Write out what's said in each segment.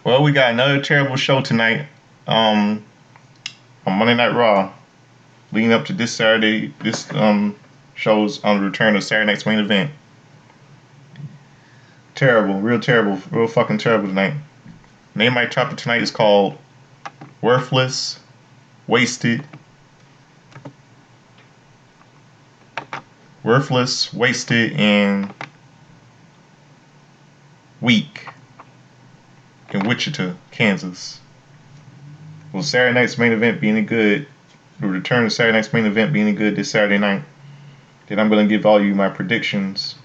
Well, we got another terrible show tonight. Um, on Monday Night Raw, leading up to this Saturday. This shows on the return of Saturday night's main event. Terrible, real fucking terrible tonight. The name of my chapter tonight is called "Worthless, Wasted, and Weak" in Wichita, Kansas. Will Saturday night's main event be any good? The return of Saturday night's main event be any good this Saturday night? Then I'm going to give all you my predictions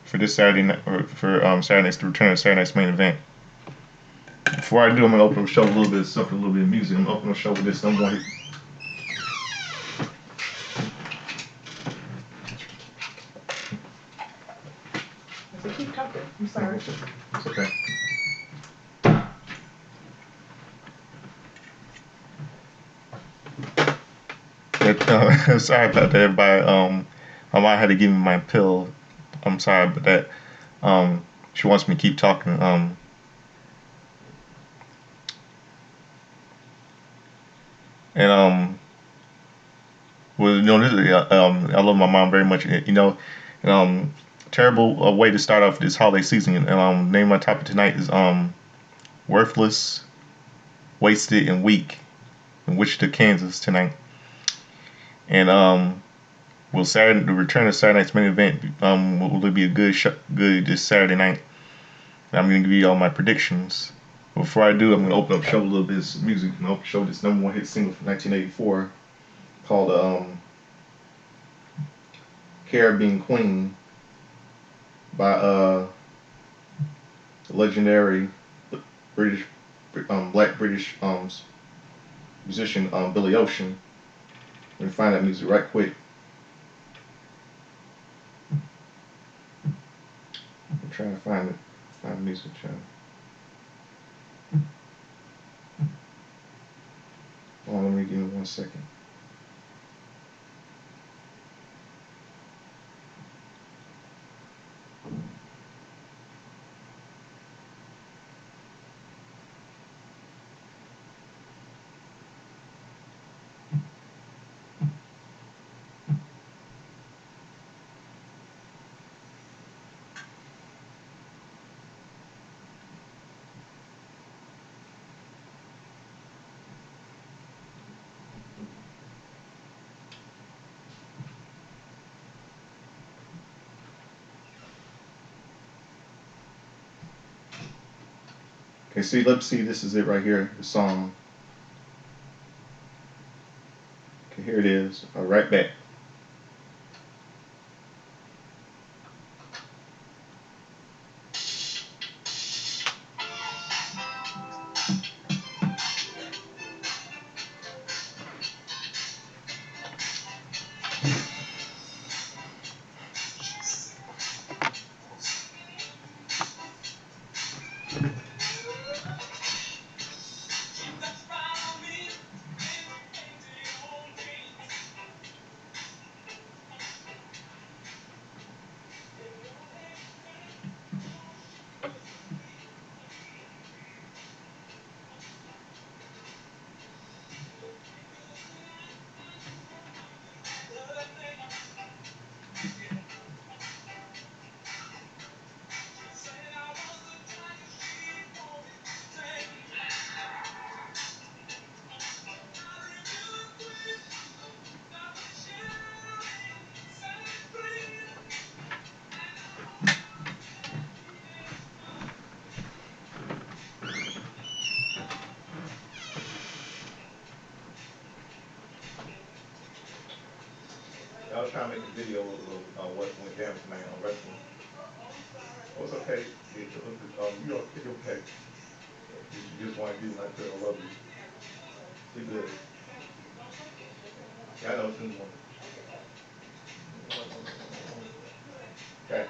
for this Saturday night, or for Saturday night's, the return of Saturday night's main event. Before I do, I'm going to open up the show with a little bit of something, a little bit of music. I'm going to open up the show with this number one hit. So keep talking. I'm sorry. It's okay. Sorry about that, everybody. My mom had to give me my pill. I'm sorry about that. She wants me to keep talking. Well, this is, I love my mom very much. Terrible way to start off this holiday season. And name of my topic tonight is worthless, wasted, and weak in Wichita, Kansas tonight. And will Saturday, the return of Saturday night's main event, will it be a good this Saturday night? And I'm gonna give you all my predictions. Before I do, I'm gonna open up show a little bit of music and open show this number one hit single from 1984 called "Caribbean Queen" by the legendary British black British musician Billy Ocean. Let me find that music right quick. I'm trying to find the music channel. Hold on, let me give me 1 second. Okay, let's see, this is it right here, the song. Okay, here it is. Right back. I was trying to make a video of what went down tonight on wrestling. Oh, it's okay. You're okay. You just want to do like I love you. You're good. Yeah, I know it's in the morning. Okay.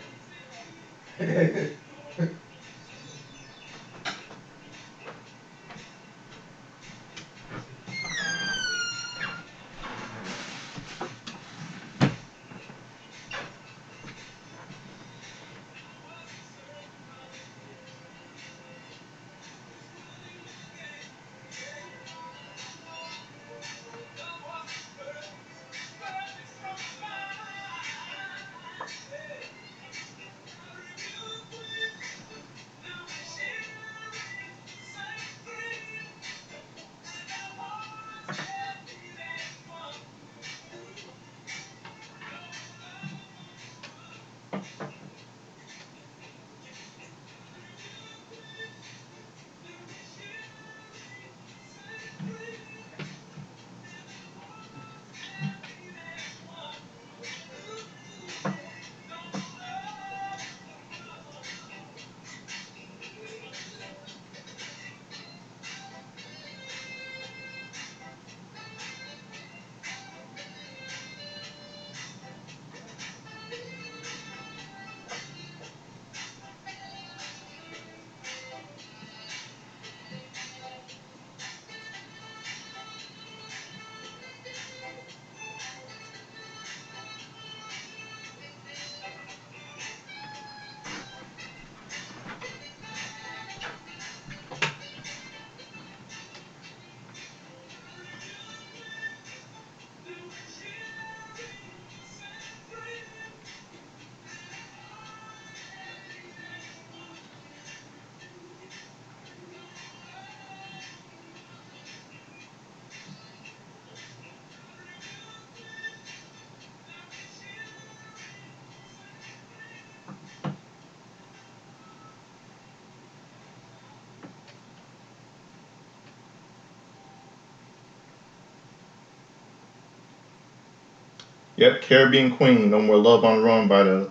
Yep, Caribbean Queen, No More Love on the Run by the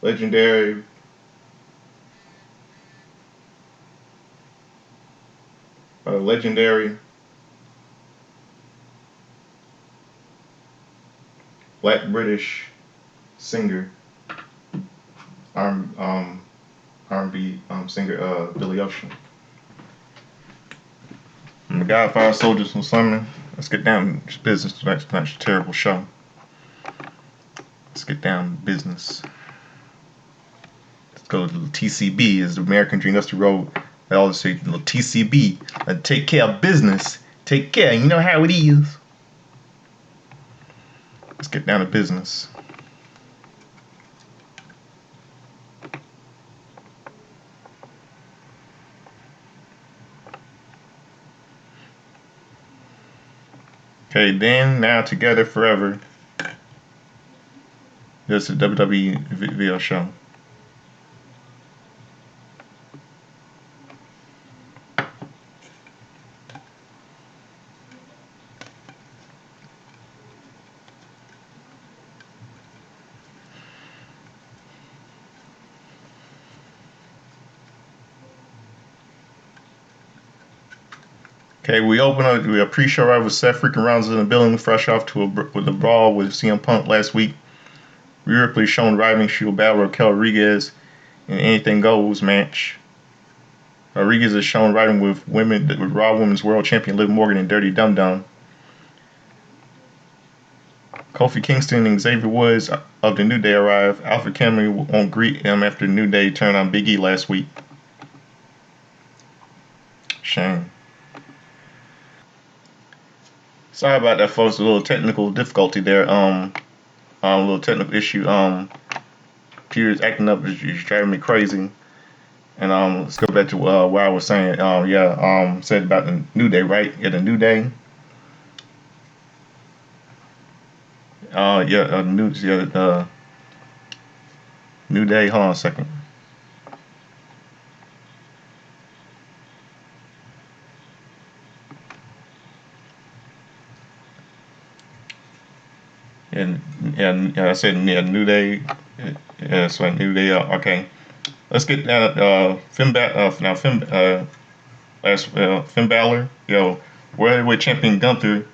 legendary legendary Black British singer, R&B singer Billy Ocean. And the Godfather Soldiers and Summoning. Let's get down to business tonight. Tonight's a terrible show. Let's get down to business. Let's go to the TCB, is the American Dream. That's the road. They always say the TCB, take care of business. Take care, you know how it is. Let's get down to business. Okay, then, now, together, forever. This is a WWE video show. Okay, we a pre-show right with Seth freaking Rollins in the building, fresh off with a brawl with CM Punk last week. Rhea Ripley shown riding, she will battle Raquel Rodriguez in Anything Goes match. Rodriguez is shown riding with Raw Women's World Champion Liv Morgan and Dirty Dum Dum. Kofi Kingston and Xavier Woods of the New Day arrive. Alpha Academy won't greet him after New Day turned on Big E last week. Shame. Sorry about that, folks. A little technical difficulty there. A little technical issue. Peter's acting up. It's driving me crazy. And let's go back to what I was saying. Said about the New Day, right? Yeah, the New Day. New Day. Hold on a second. And I said New Day. Yeah, so New Day. Okay, let's get down. Finn Balor. World Heavyweight Champion Gunther.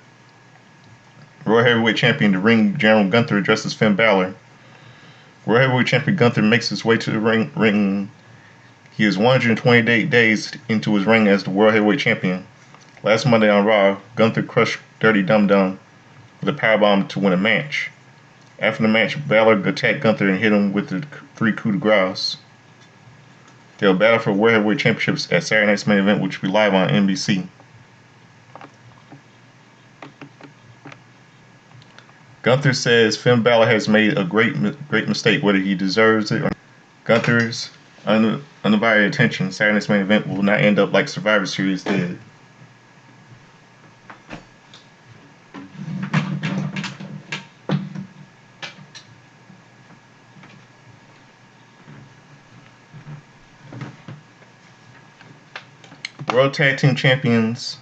World Heavyweight Champion, the Ring General Gunther addresses Finn Balor. World Heavyweight Champion Gunther makes his way to the ring. He is 128 days into his reign as the World Heavyweight Champion. Last Monday on Raw, Gunther crushed Dirty Dum Dum with a powerbomb to win a match. After the match, Balor attacked Gunther and hit him with the 3 coup de grace. They'll battle for World Heavyweight Championships at Saturday night's main event, which will be live on NBC. Gunther says Finn Balor has made a great mistake, whether he deserves it or not. Gunther's undivided attention, Saturday night's main event will not end up like Survivor Series did. World Tag Team Champions.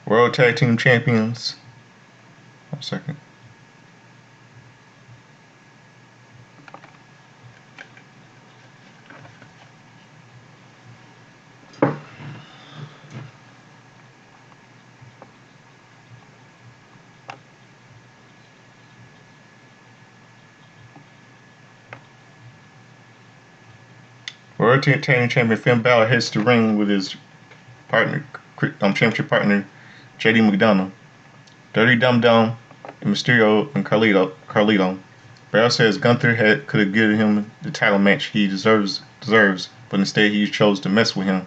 World Tag Team Champions. 1 second. World Tag Team Champion Finn Balor hits the ring with his championship partner, JD McDonough. Dirty Dum Dum, and Mysterio, and Carlito. Balor says Gunther could have given him the title match he deserves, but instead he chose to mess with him.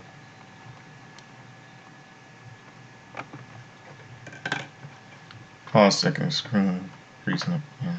Hold on a second, screen freezing up. Yeah.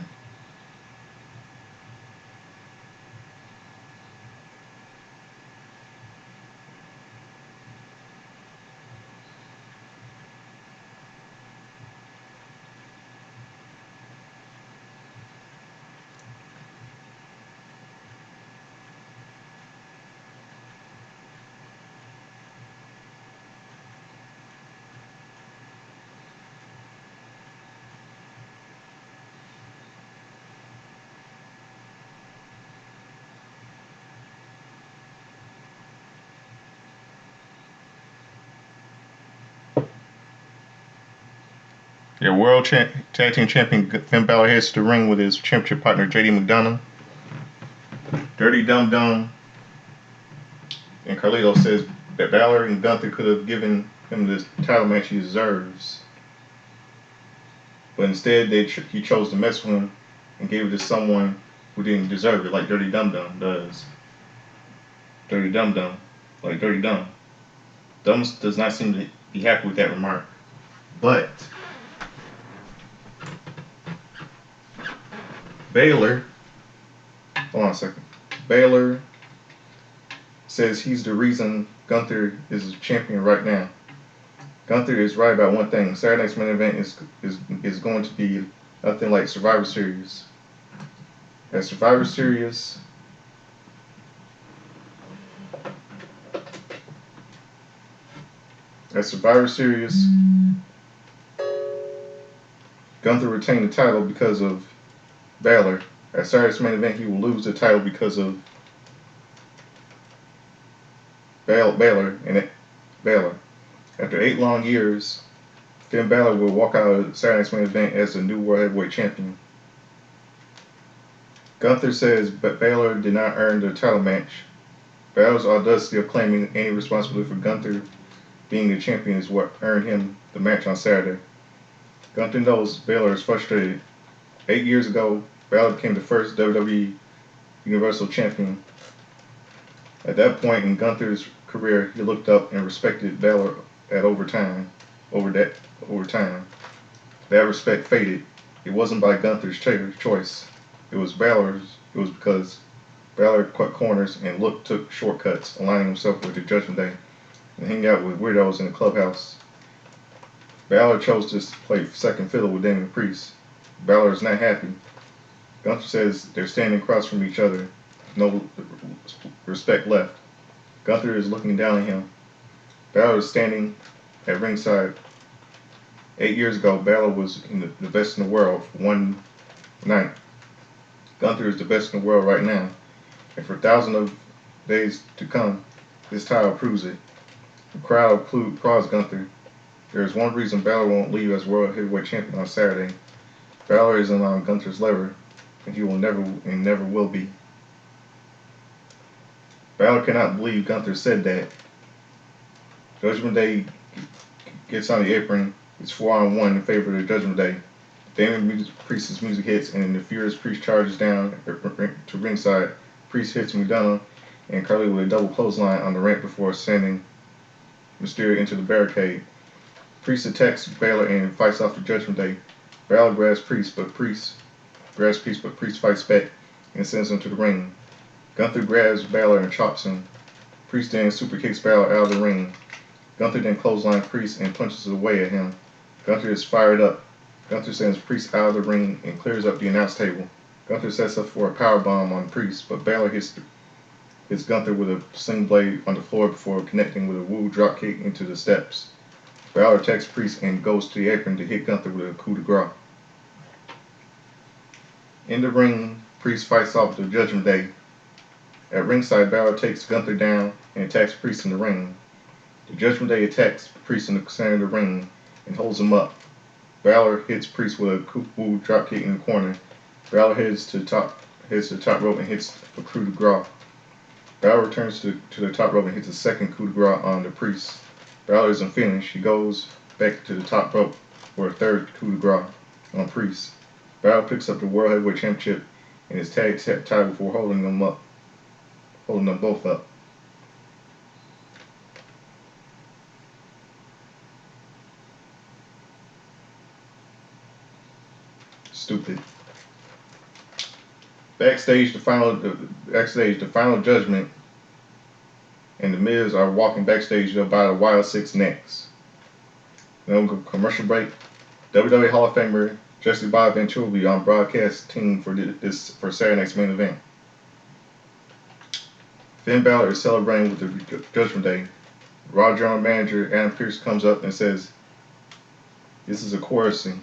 Their tag team champion Finn Balor heads to the ring with his championship partner JD McDonough. Dirty Dum Dum and Carlito says that Balor and Gunther could have given him the title match he deserves, but instead he chose to mess with him and gave it to someone who didn't deserve it, like Dirty Dum Dum does. Dirty Dum Dum, like Dirty Dum. Dum does not seem to be happy with that remark, but Baylor, hold on a second. Baylor says he's the reason Gunther is champion right now. Gunther is right about one thing. Saturday night's main event is going to be nothing like Survivor Series. At Survivor Series, Gunther retained the title because of Balor. At Saturday's main event, he will lose the title because of Balor. After 8 long years, Finn Balor will walk out of Saturday's main event as the new World Heavyweight Champion. Gunther says Balor did not earn the title match. Balor's audacity of claiming any responsibility for Gunther being the champion is what earned him the match on Saturday. Gunther knows Balor is frustrated. 8 years ago, Balor became the first WWE Universal Champion. At that point in Gunther's career, he looked up and respected Balor over time. That respect faded. It wasn't by Gunther's choice. It was Balor's. It was because Balor cut corners and took shortcuts, aligning himself with the Judgment Day and hanging out with weirdos in the clubhouse. Balor chose to play second fiddle with Damian Priest. Balor is not happy. Gunther says they're standing across from each other. No respect left. Gunther is looking down at him. Balor is standing at ringside. 8 years ago, Balor was the best in the world for one night. Gunther is the best in the world right now. And for thousands of days to come, this title proves it. The crowd applauds Gunther. There is one reason Balor won't leave as World Heavyweight Champion on Saturday. Balor isn't on Gunther's lever, and he will never will be. Balor cannot believe Gunther said that. Judgment Day gets on the apron. It's 4-on-1 in favor of the Judgment Day. Damian Priest's music hits, and the furious Priest charges down to ringside. Priest hits McDonough and Carly with a double clothesline on the ramp before sending Mysterio into the barricade. Priest attacks Balor and fights off the Judgment Day. Balor grabs Priest, but Priest fights back and sends him to the ring. Gunther grabs Balor and chops him. Priest then super kicks Balor out of the ring. Gunther then clotheslines Priest and punches away at him. Gunther is fired up. Gunther sends Priest out of the ring and clears up the announce table. Gunther sets up for a powerbomb on Priest, but Balor hits Gunther with a sling blade on the floor before connecting with a woo dropkick into the steps. Balor attacks Priest and goes to the apron to hit Gunther with a coup de grace. In the ring, Priest fights off the Judgment Day. At ringside, Balor takes Gunther down and attacks Priest in the ring. The Judgment Day attacks Priest in the center of the ring and holds him up. Balor hits Priest with a woo dropkick in the corner. Balor heads to the top rope and hits a coup de grace. Balor returns to the top rope and hits a second coup de grace on the Priest. Balor isn't finished. He goes back to the top rope for a third coup de grace on Priest. Balor picks up the World Heavyweight Championship and his tag title before holding them both up. Stupid. Backstage, the final judgment and The Miz are walking backstage by the Wild Six next. Then we'll go commercial break. WWE Hall of Famer Jesse Bob Ventura will be on broadcast team for Saturday night's main event. Finn Balor is celebrating with the Judgment Day. Raw General Manager Adam Pearce comes up and says, "This is a coercing.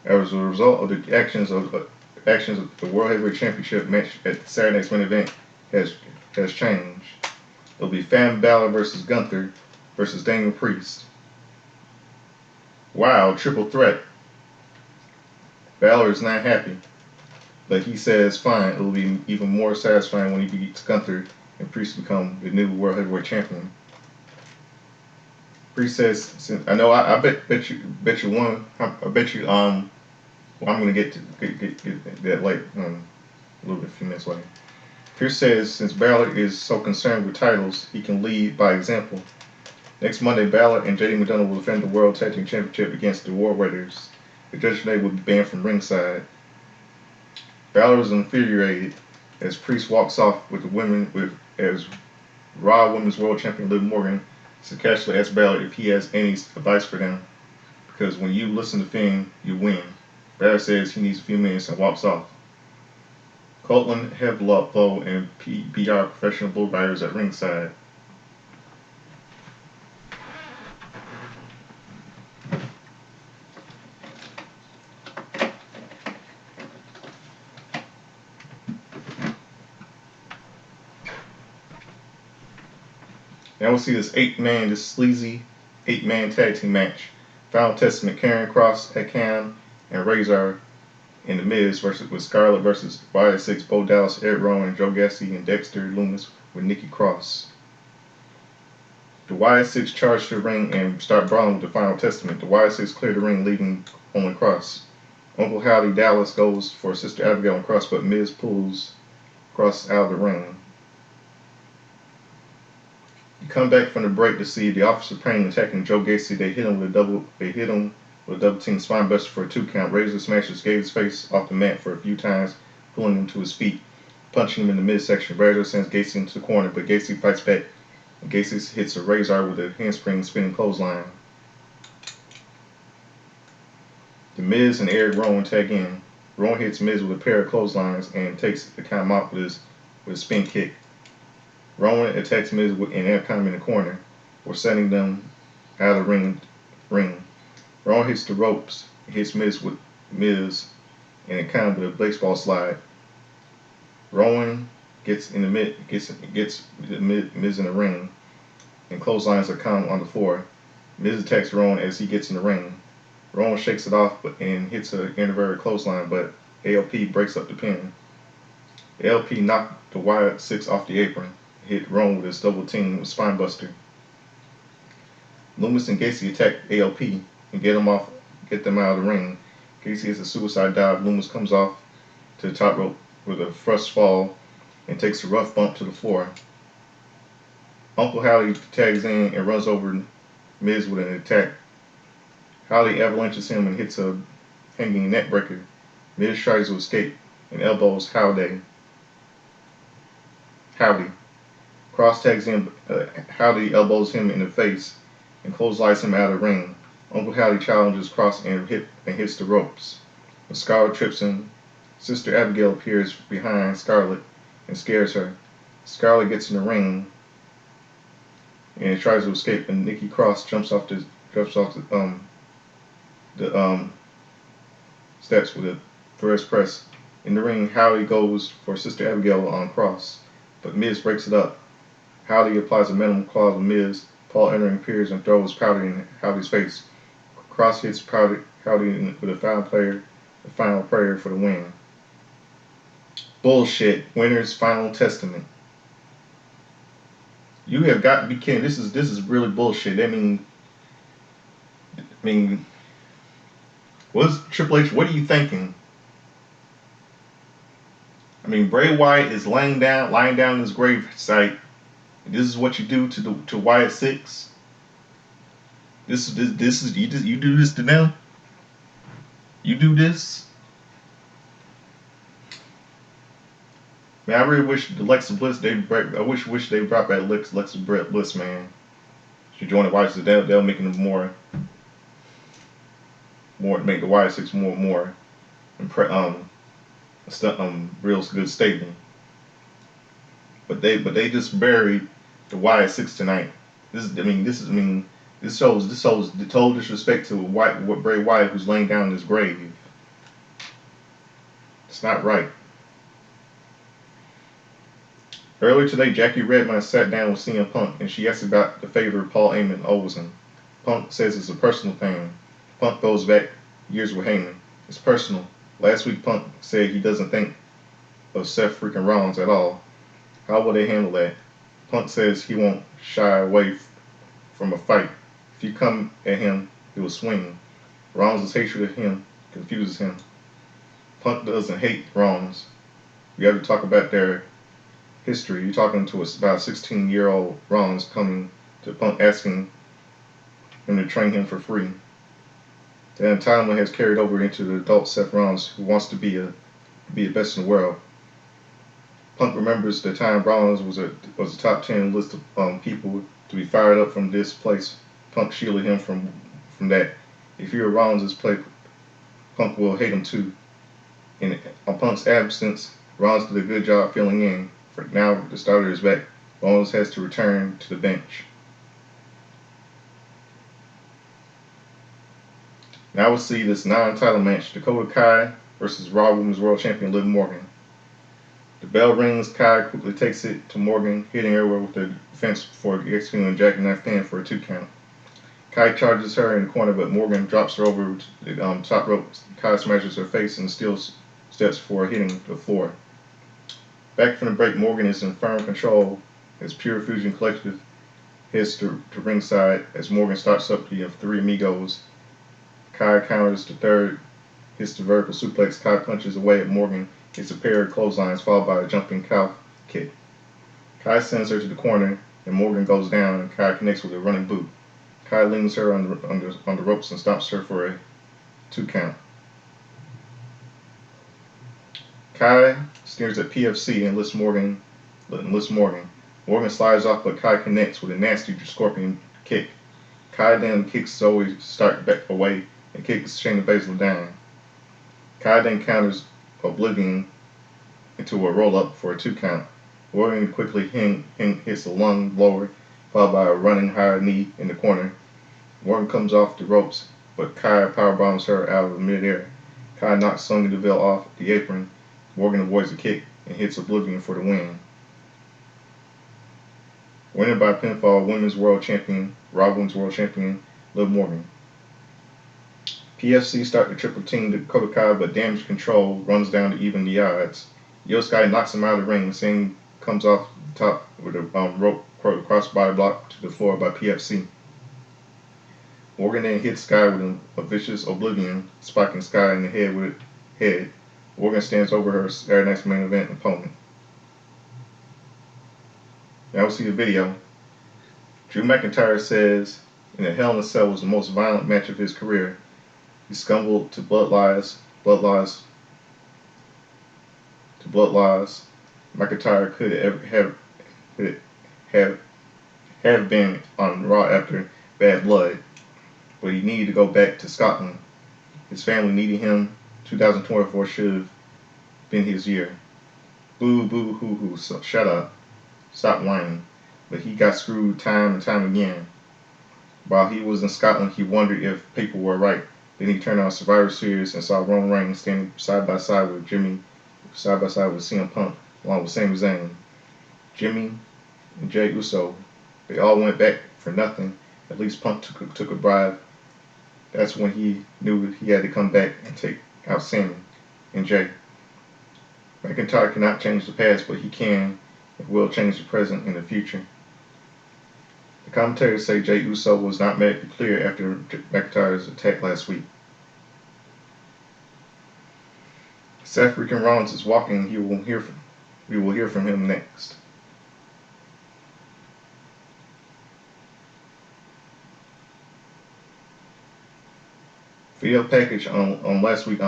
As a result of the actions of the World Heavyweight Championship match at Saturday night's main event has changed. It'll be Finn Balor versus Gunther versus Damian Priest. Wow, triple threat. Balor is not happy, but he says, fine, it will be even more satisfying when he beats Gunther and Priest become the new World Heavyweight Champion. Priest says, I know, I bet you one, I bet you, well, I'm going to get that late, a little bit, a few minutes later. Pierce says, since Balor is so concerned with titles, he can lead by example. Next Monday, Balor and JD McDonough will defend the World Tag Team Championship against the War Raiders. The Judgment Day will be banned from ringside. Balor is infuriated as Priest walks off with the women, as Raw Women's World Champion Liv Morgan casually asks Balor if he has any advice for them, because when you listen to Finn, you win. Balor says he needs a few minutes and walks off. Copeland, Heblow, and PBR professional bull riders at ringside. Now we'll see this sleazy 8-man tag team match. Final Testament, Karrion Kross, Akan, and Razor in the Miz with Scarlett versus Wyatt 6, Bo Dallas, Eric Rowan, Joe Gacy, and Dexter Lumis with Nikki Cross. The Wyatt 6 charge to the ring and start brawling with the Final Testament. The Wyatt 6 clear the ring, leaving only Cross. Uncle Howdy Dallas goes for Sister Abigail and Cross, but Miz pulls Cross out of the ring. You come back from the break to see the Officer Payne attacking Joe Gacy. They hit him with a double team spine buster for a 2 count. Razor smashes Gacy's face off the mat for a few times, pulling him to his feet, punching him in the midsection. Razor sends Gacy into the corner, but Gacy fights back, and Gacy hits a Razor with a handspring spinning clothesline. The Miz and Eric Rowan tag in. Rowan hits Miz with a pair of clotheslines and takes the count out with a spin kick. Rowan attacks Miz and Aircom in the corner, for setting them out of the ring. Rowan hits the ropes, hits Miz and Aircom with a baseball slide. Rowan gets Miz in the ring, and clotheslines Aircom on the floor. Miz attacks Rowan as he gets in the ring. Rowan shakes it off and hits an inverted clothesline, but ALP breaks up the pin. ALP knocked the Wyatt 6 off the apron, hit Rowan with his double team spine buster. Lumis and Gacy attack ALP and get them out of the ring. Gacy hits a suicide dive. Lumis comes off to the top rope with a thrust fall and takes a rough bump to the floor. Uncle Howdy tags in and runs over Miz with an attack. Howdy avalanches him and hits a hanging neck breaker. Miz tries to escape and elbows Howdy. Cross tags in, Howdy elbows him in the face and clotheslines him out of the ring. Uncle Howdy challenges Cross and hits the ropes. When Scarlett trips him, Sister Abigail appears behind Scarlett and scares her. Scarlett gets in the ring and tries to escape, and Nikki Cross jumps off the steps with a reverse press. In the ring, Howdy goes for Sister Abigail on Cross, but Miz breaks it up. Howdy applies a minimum clause on Miz. Paul entering appears and throws powder in Howdy's face. Cross hits Howdy with a final prayer for the win. Bullshit. Winner's Final Testament. You have got to be kidding. This is really bullshit. I mean, what's Triple H? What are you thinking? I mean, Bray Wyatt is lying down in his grave site. This is what you do to Wyatt 6. This is you do this to them. You do this. Man, I really wish Alexa Bliss I wish they brought back Alexa Bliss, man. She joined the Wyatt 6. They'll make them make the Wyatt 6 more real good statement. But they just buried the Wyatt 6 tonight. This shows the total disrespect to Bray Wyatt, who's laying down in his grave. It's not right. Earlier today, Jackie Redmond sat down with CM Punk and she asked about the favor Paul Heyman owes him. Punk says it's a personal thing. Punk goes back years with Heyman. It's personal. Last week, Punk said he doesn't think of Seth freaking Rollins at all. How will they handle that? Punk says he won't shy away from a fight. If you come at him, he will swing. Rollins' hatred of him confuses him. Punk doesn't hate Rollins. You have to talk about their history. You're talking to about 16-year-old Rollins coming to Punk asking him to train him for free. That entitlement has carried over into the adult Seth Rollins, who wants to be a best in the world. Punk remembers the time Rollins was a top 10 list of people to be fired up from this place. Punk shielded him from that. If you're Rollins' play, Punk will hate him too. On Punk's absence, Rollins did a good job filling in. For now, the starter is back. Rollins has to return to the bench. Now we'll see this non-title match: Dakota Kai versus Raw Women's World Champion Liv Morgan. The bell rings. Kai quickly takes it to Morgan, hitting her with the defense before executing a jackknife pin for a 2 count. Kai charges her in the corner, but Morgan drops her over the top rope. Kai smashes her face and still steps before hitting the floor. Back from the break, Morgan is in firm control as Pure Fusion Collective heads to ringside as Morgan starts up the 3 Amigos. Kai counters the third, hits the vertical suplex. Kai punches away at Morgan, hits a pair of clotheslines followed by a jumping cow kick. Kai sends her to the corner and Morgan goes down and Kai connects with a running boot. Kai leans her on the ropes and stops her for a 2 count. Kai sneers at PFC and lists Morgan. Morgan slides off, but Kai connects with a nasty scorpion kick. Kai then kicks Zoe Stark back away and kicks Shayna Baszler down. Kai then counters Oblivion into a roll-up for a 2 count. Morgan quickly hits a lung blower, followed by a running high knee in the corner. Morgan comes off the ropes, but Kai powerbombs her out of midair. Kai knocks Sonya Deville off the apron. Morgan avoids the kick and hits Oblivion for the win. Winner by pinfall, Women's World Champion, Raw Women's World Champion, Liv Morgan. PFC start the triple team to Dakota Kai, but Damage Control runs down to even the odds. Io Sky knocks him out of the ring. Singh comes off the top with a rope crossbody block to the floor by PFC. Morgan then hits Sky with a vicious Oblivion, spiking Sky in the head with a head. Morgan stands over her Saturday Night's main event opponent. Now we'll see the video. Drew McIntyre says in a Hell in a Cell was the most violent match of his career. He stumbled to blood lies. McIntyre could have been on Raw after Bad Blood, but he needed to go back to Scotland. His family needed him. 2024 should have been his year. Boo, boo, hoo, hoo. So shut up. Stop whining. But he got screwed time and time again. While he was in Scotland, he wondered if people were right. Then he turned on Survivor Series and saw Roman Reigns standing side by side with CM Punk, along with Sami Zayn. Jimmy and Jey Uso, they all went back for nothing. At least Punk took a bribe. That's when he knew he had to come back and take out Sami and Jey. McIntyre cannot change the past, but he can and will change the present and the future. The commentators say Jey Uso was not medically clear after McIntyre's attack last week. Seth freaking Rollins is walking. We will hear from him next. Video package on last week.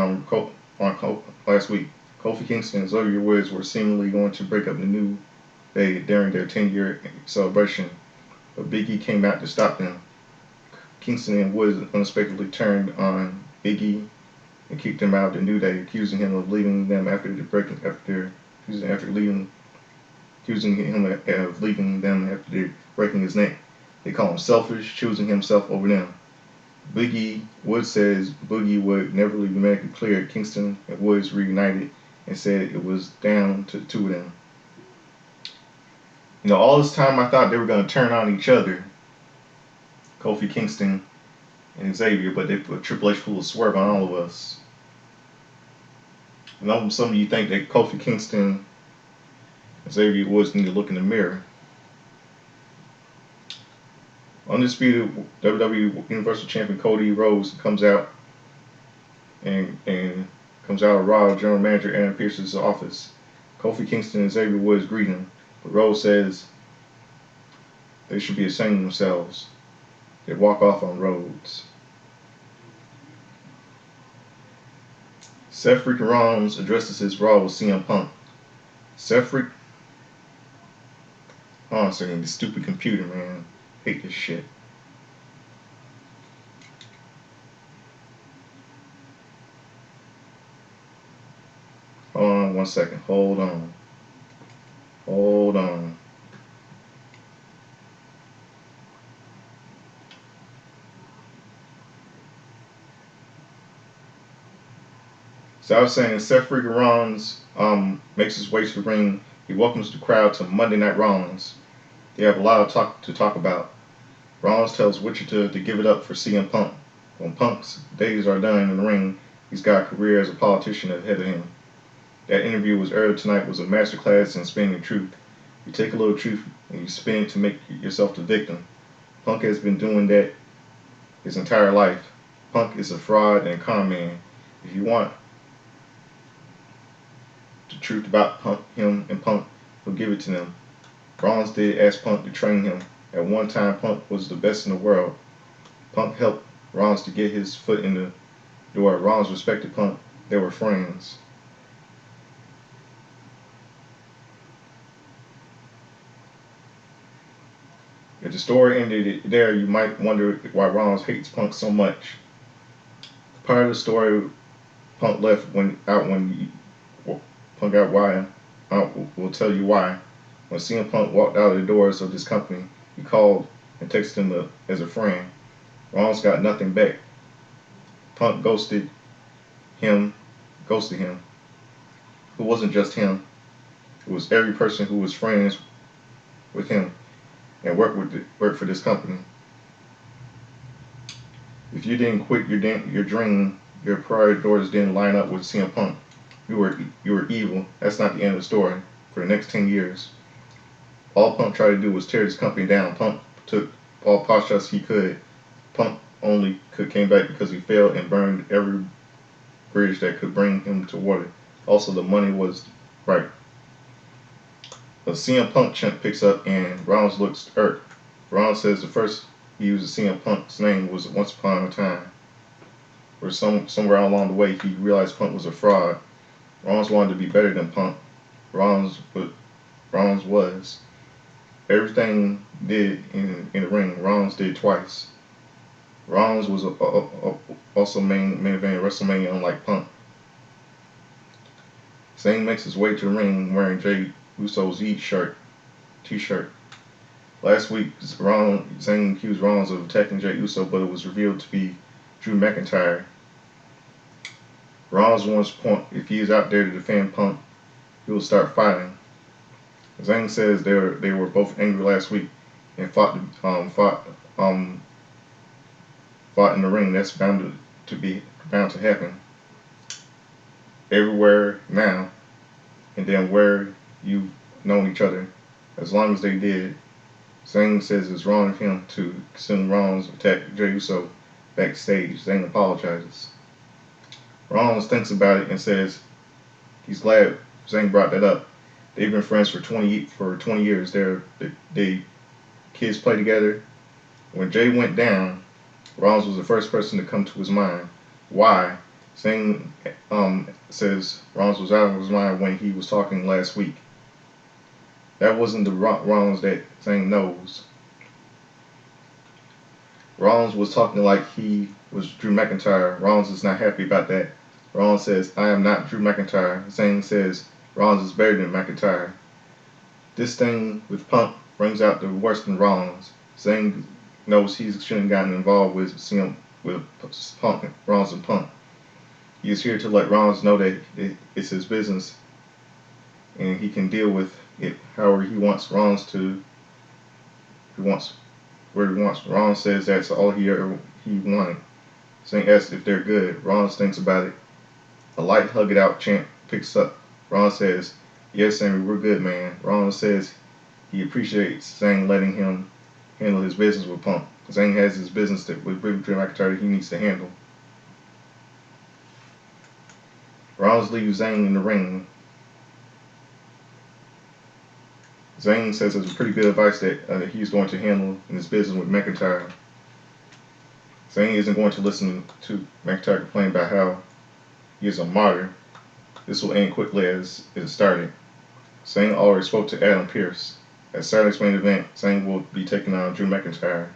Kofi Kingston and Xavier Woods were seemingly going to break up the New Day during their 10-year celebration, but Big E came out to stop them. Kingston and Woods unexpectedly turned on Big E and kicked him out of the New Day, accusing him of leaving them after breaking his neck. They call him selfish, choosing himself over them. Big E Woods says Boogie would never leave medically clear. Kingston and Woods reunited and said it was down to the 2 of them. All this time I thought they were going to turn on each other, Kofi Kingston and Xavier, but they put Triple H pulled a swerve on all of us. I know some of you think that Kofi Kingston and Xavier Woods need to look in the mirror. Undisputed WWE Universal Champion Cody Rhodes and comes out of Raw General Manager Aaron Pierce's office. Kofi Kingston and Xavier Woods greet him, but Rhodes says they should be ashamed of themselves. They walk off on Rhodes. Seth freaking Rollins addresses his Raw with CM Punk. Seth freak. Hold on a second, this stupid computer, man. Hate this shit. Hold on 1 second. Hold on. Hold on. So I was saying Seth freaking Rollins makes his way to the ring. He welcomes the crowd to Monday Night Rollins. They have a lot of to talk about. Rollins tells Witchita to give it up for CM Punk. When Punk's days are done in the ring, he's got a career as a politician ahead of him. That interview was earlier tonight was a masterclass in spinning truth. You take a little truth and you spin it to make yourself the victim. Punk has been doing that his entire life. Punk is a fraud and a con man. If you want the truth about him and Punk, he'll give it to them. Rollins did ask Punk to train him. At one time, Punk was the best in the world. Punk helped Rollins to get his foot in the door. Rollins respected Punk. They were friends. If the story ended there, you might wonder why Rollins hates Punk so much. Part of the story, Punk left when Punk got why. We'll tell you why. When CM Punk walked out of the doors of this company, he called and texted him as a friend. Rollins got nothing back. Punk ghosted him. It wasn't just him. It was every person who was friends with him and worked for this company. If you didn't quit your dream, your prior doors didn't line up with CM Punk. You were evil. That's not the end of the story. For the next 10 years, all Punk tried to do was tear this company down. Punk took all pot shots he could. Punk only came back because he failed and burned every bridge that could bring him to water. Also, the money was right. A CM Punk chant picks up and Rollins looks irked. Rollins says the first he used CM Punk's name was once upon a time. Or somewhere along the way he realized Punk was a fraud. Rollins wanted to be better than Punk. Rollins was. Everything did in the ring, Rollins did twice. Rollins was also main event WrestleMania unlike Punk. Zayn makes his way to the ring wearing Jey Uso's t-shirt. Last week, Zayn accused Rollins of attacking Jey Uso, but it was revealed to be Drew McIntyre. Rollins wants point if he is out there to defend Punk, he will start fighting. Zayn says they were both angry last week and fought in the ring. That's bound to happen. Everywhere now, and then where you've known each other, as long as they did. Zayn says it's wrong of him to assume Rollins attacked Jey Uso backstage. Zayn apologizes. Rollins thinks about it and says he's glad Zayn brought that up. They've been friends for 20 years. They kids play together. When Jey went down, Rollins was the first person to come to his mind. Why? Zayn says Rollins was out of his mind when he was talking last week. That wasn't the Rollins that Zayn knows. Rollins was talking like he was Drew McIntyre. Rollins is not happy about that. Rollins says, I am not Drew McIntyre. Zayn says, Rollins is better than McIntyre. This thing with Punk brings out the worst in Rollins. Zayn knows he shouldn't have gotten involved with Punk, Rollins and Punk. He is here to let Rollins know that it's his business and he can deal with it however he wants Rollins to. Rollins says that's all he wanted. Zayn asks if they're good. Rollins thinks about it. A light hug it out chant picks up. Rollins says, "Yes, Sammy, we're good, man." Rollins says he appreciates Zayn letting him handle his business with Punk. Zayn has his business with Drew McIntyre that he needs to handle. Rollins leaves Zayn in the ring. Zayn says it's pretty good advice that he's going to handle in his business with McIntyre. Zayn isn't going to listen to McIntyre complain about how he is a martyr. This will end quickly as it started. Zayn already spoke to Adam Pearce. At Saturday's main event, Zayn will be taking on Drew McIntyre.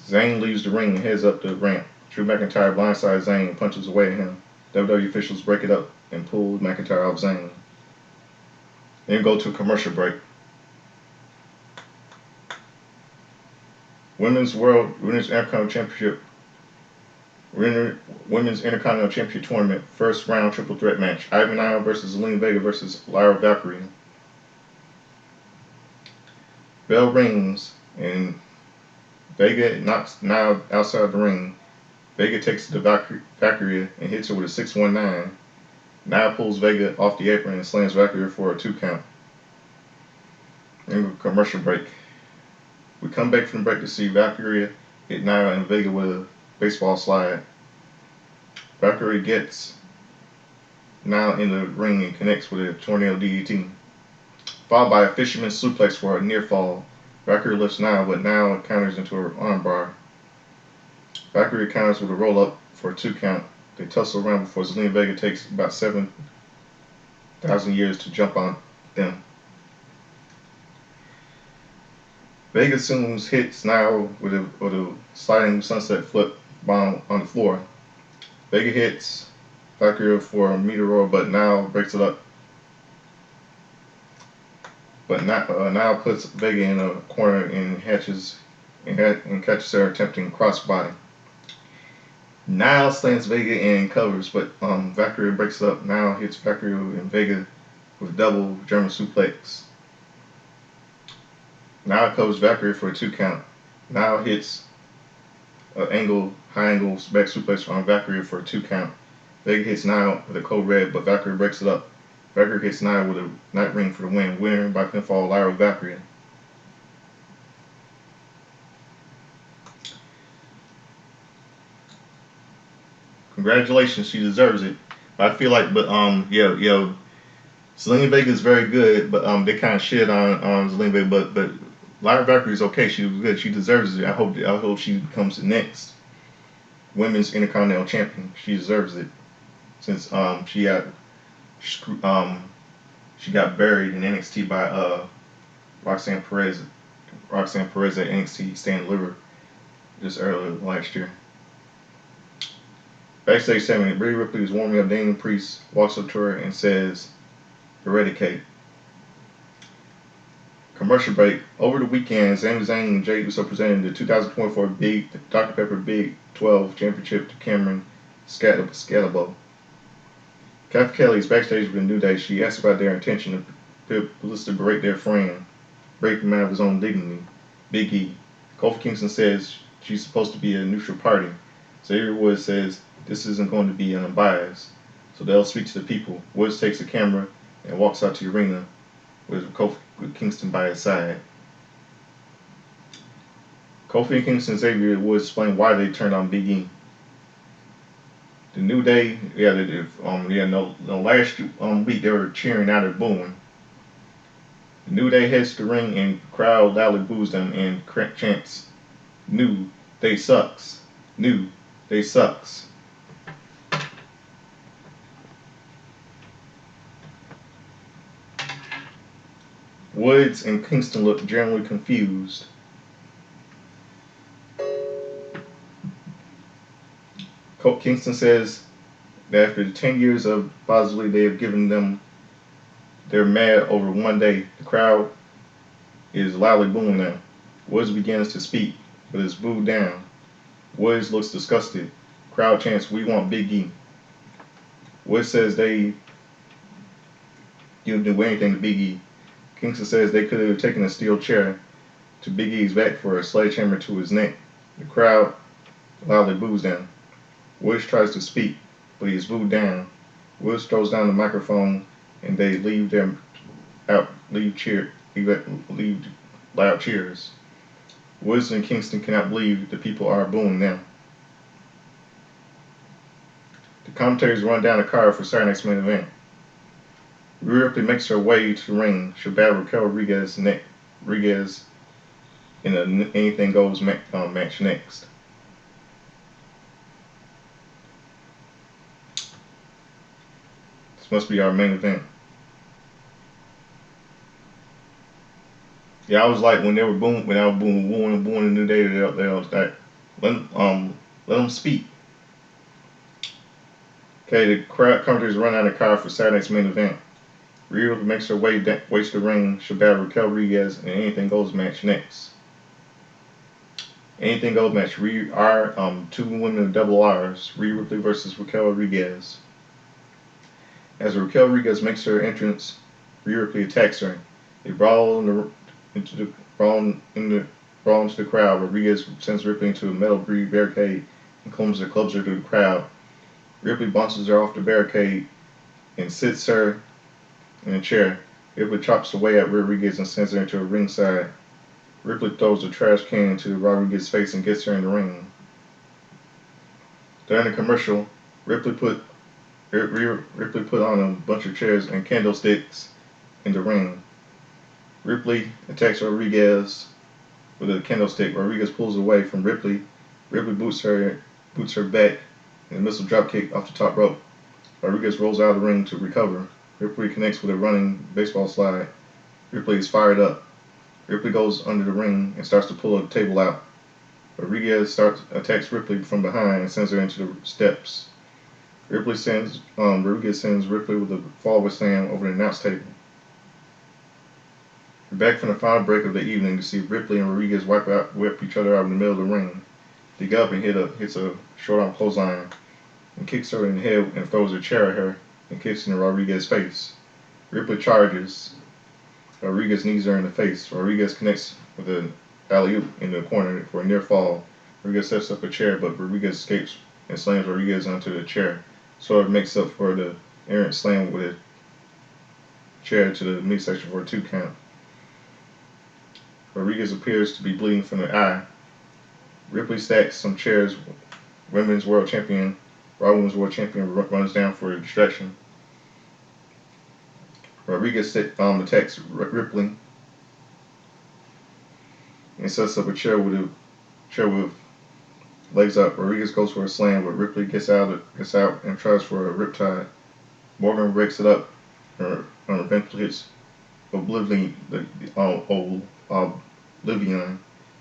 Zayn leaves the ring and heads up the ramp. Drew McIntyre blindsides Zayn and punches away at him. WWE officials break it up and pull McIntyre off Zayn. Then go to a commercial break. Women's Intercontinental Championship Tournament, first round triple threat match. Ivy Nile versus Zelina Vega versus Lyra Valkyrie. Bell rings and Vega knocks Nile outside the ring. Vega takes the Valkyrie and hits her with a 619. Nile pulls Vega off the apron and slams Valkyrie for a 2 count. Then commercial break. We come back from the break to see Valkyrie hit Nile and Vega with a baseball slide. Valkyrie gets Nile in the ring and connects with a tornado DDT. Followed by a fisherman's suplex for a near fall. Valkyrie lifts Nile, but Nile counters into her armbar. Valkyrie counters with a roll up for a 2 count. They tussle around before Zelina Vega takes about 7,000 years to jump on them. Vega soon hits Nile with a sliding sunset flip bomb on the floor. Vega hits Valkyrie for a meteor, but Nile breaks it up. But Nile puts Vega in a corner and catches her attempting crossbody. Nile slams Vega and covers, but Valkyrie breaks it up. Nile hits Valkyrie and Vega with double German suplex. Nile covers Valkyrie for a 2 count. Nile hits high angle back suplex on Valkyrie for a 2 count. Vega hits Nile with a code red, but Valkyrie breaks it up. Valkyrie hits Nile with a night ring for the win. Winner by pinfall, Lyra Valkyrie. Congratulations, she deserves it. But I feel like, Zelina Vega is very good, but they kind of shit on Zelina Vega, but Lyra Valkyrie is okay. She was good. She deserves it. I hope she becomes the next Women's Intercontinental Champion. She deserves it since she got buried in NXT by Roxanne Perez at NXT Stand and Deliver just earlier last year. Backstage segment, Rhea Ripley is warming up. Damian Priest walks up to her and says, "Eradicate." Commercial break. Over the weekend, Sami Zayn and Jey Uso presented the 2024 Dr. Pepper Big 12 Championship to Cameron Scalabo. Kathy Kelly is backstage with the New Day. She asks about their intention to publicly berate their friend, break him out of his own dignity. Big E. Kofi Kingston says she's supposed to be a neutral party. Xavier Woods says this isn't going to be unbiased, so they'll speak to the people. Woods takes the camera and walks out to the arena with Kofi Kingston by his side. Kofi Kingston and Xavier Woods explain why they turned on Big E. The New Day, last week they were cheering, now they're booing. The New Day heads to the ring and the crowd loudly boos them and chants, "New Day sucks. New Day sucks." Woods and Kingston look generally confused. Kingston says that after 10 years of positively they have given them, they're mad over one day. The crowd is loudly booing them. Woods begins to speak, but is booed down. Woods looks disgusted. Crowd chants, "We want Big E." Woods says they didn't do anything to Big E. Kingston says they could have taken a steel chair to Big E's back for a sledgehammer to his neck. The crowd loudly boos them. Woods tries to speak, but he is booed down. Woods throws down the microphone, and they leave leave loud cheers. Woods and Kingston cannot believe the people are booing them. The commentators run down the card for Saturday night's main event. Rhea Ripley makes her way to the ring. She'll battle Raquel Rodriguez in an Anything Goes match next. This must be our main event. Yeah, I was like when they were booing, when I was booing the New Day, they was like, let them speak. Okay, the crowd commentators run out of the car for Saturday's main event. Rhea makes her way to the ring. She'll battle Raquel Rodriguez in an Anything Goes match next. Anything Goes match. Two women double R's. Rhea Ripley versus Raquel Rodriguez. As Raquel Rodriguez makes her entrance, Rhea Ripley attacks her. They brawl into the crowd. Rodriguez sends Ripley into a metal barricade and clubs her through the crowd. Ripley bounces her off the barricade and sits her in a chair. Ripley chops away at Rodriguez and sends her into a ringside. Ripley throws a trash can into Rodriguez's face and gets her in the ring. During the commercial, Ripley put on a bunch of chairs and candlesticks in the ring. Ripley attacks Rodriguez with a candlestick. Rodriguez pulls away from Ripley. Ripley boots her back and a missile dropkick off the top rope. Rodriguez rolls out of the ring to recover. Ripley connects with a running baseball slide. Ripley is fired up. Ripley goes under the ring and starts to pull a table out. Rodriguez attacks Ripley from behind and sends her into the steps. Rodriguez sends Ripley with a fall slam over the announce table. We're back from the final break of the evening to see Ripley and Rodriguez whip each other out in the middle of the ring. They get up and hits a short arm clothesline and kicks her in the head and throws a chair at her and kicks in Rodriguez's face. Ripley charges. Rodriguez knees her in the face. Rodriguez connects with an alley-oop in the corner for a near fall. Rodriguez sets up a chair, but Rodriguez escapes and slams Rodriguez onto the chair. Sort of makes up for the errant slam with a chair to the midsection for a 2 count. Rodriguez appears to be bleeding from the eye. Ripley stacks some chairs. Raw Women's World Champion runs down for a distraction. Rodriguez attacks Ripley and sets up a chair with legs up. Rodriguez goes for a slam, but Ripley gets out and tries for a riptide. Morgan breaks it up and eventually hits Oblivion.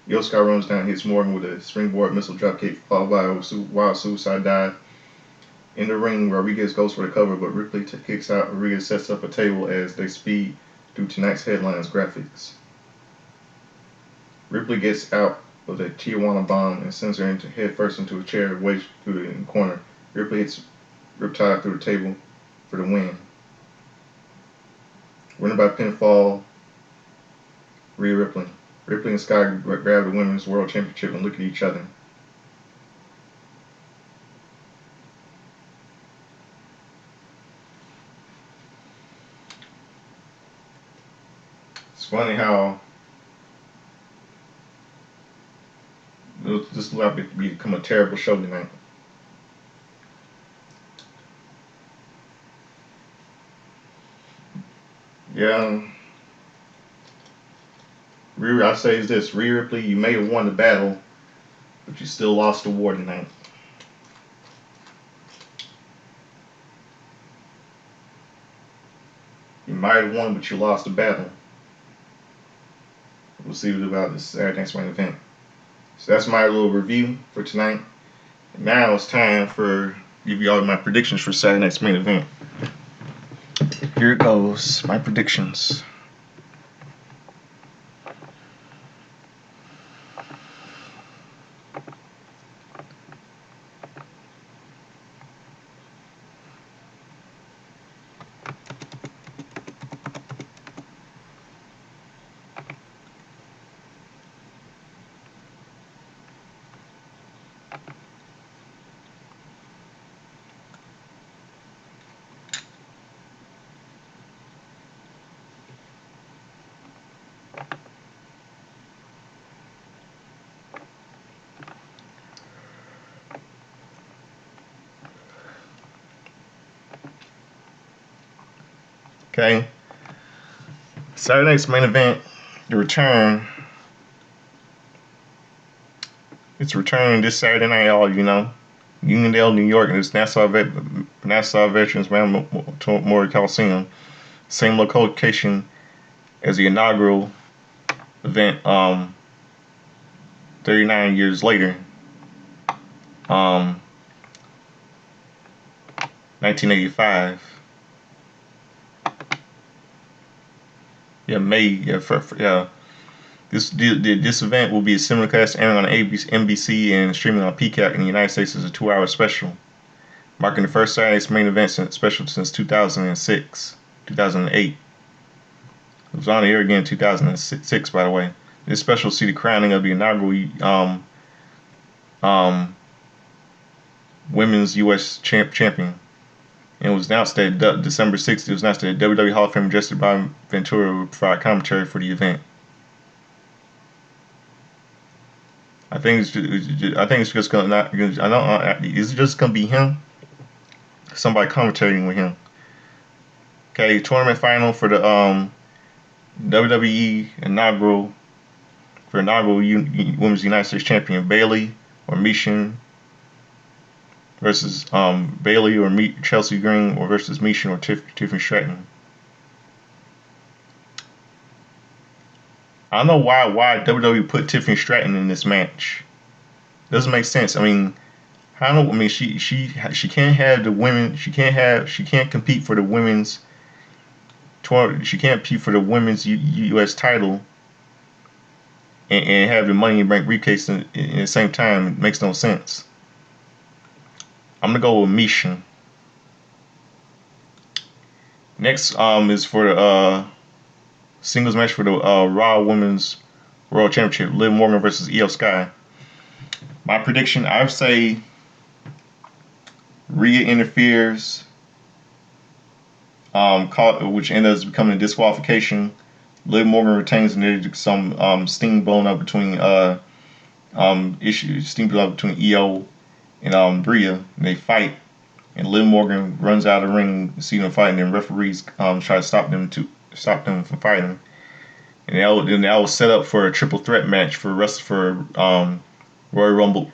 Yo Sky runs down and hits Morgan with a springboard missile dropkick, followed by a wild suicide dive. In the ring, Rodriguez goes for the cover, but Ripley kicks out. Rodriguez sets up a table as they speed through tonight's headlines graphics. Ripley gets out with a Tijuana bomb and sends her head first into a chair wedged through the corner. Ripley hits Riptide through the table for the win. Winner by pinfall, Rhea Ripley. Ripley and Sky grab the Women's World Championship and look at each other. It's funny how this will become a terrible show tonight. Yeah. I say is this: Rhea Ripley, you may have won the battle, but you still lost the war tonight. You might have won, but you lost the battle. We'll see what about this Saturday night's main event. So that's my little review for tonight. And now it's time for give you all my predictions for Saturday night's main event. Here it goes, my predictions. Okay. Saturday night's main event, the return. It's returning this Saturday night, all you know. Uniondale, New York, and it's Nassau Veterans Memorial Coliseum. Same location as the inaugural event 39 years later. 1985. Yeah, May. Yeah, yeah. This event will be a simulcast airing on NBC and streaming on Peacock in the United States as a 2-hour special, marking the first Saturday's main event special since 2006, 2008. It was on the air again in 2006, by the way. This special will see the crowning of the inaugural women's U.S. champion. And it was announced that December 6th, it was announced that WWE Hall of Fame Jesse Ventura would provide commentary for the event. I think it's just gonna not. I don't. Is it just gonna be him? Somebody commentating with him. Okay, tournament final for the WWE inaugural Women's United States Champion Bayley or Mishin versus Bayley or Chelsea Green or versus Mishin or Tiffany Stratton. I don't know why WWE put Tiffany Stratton in this match. Doesn't make sense. I mean, she can't have the women. She can't compete for the women's. She can't compete for the women's U.S. title and have the Money in the Bank briefcase in the same time. It makes no sense. I'm gonna go with Misha. Next is for the singles match for the Raw Women's World Championship. Liv Morgan versus Io Sky. My prediction, I would say Rhea interferes, which ends up becoming a disqualification. Liv Morgan retains, and there's some steam blown up between steam blown up between Io and Rhea, and they fight. And Liv Morgan runs out of the ring, see them fighting, and referees try to stop them from fighting. And that was set up for a triple threat match for Royal Rumble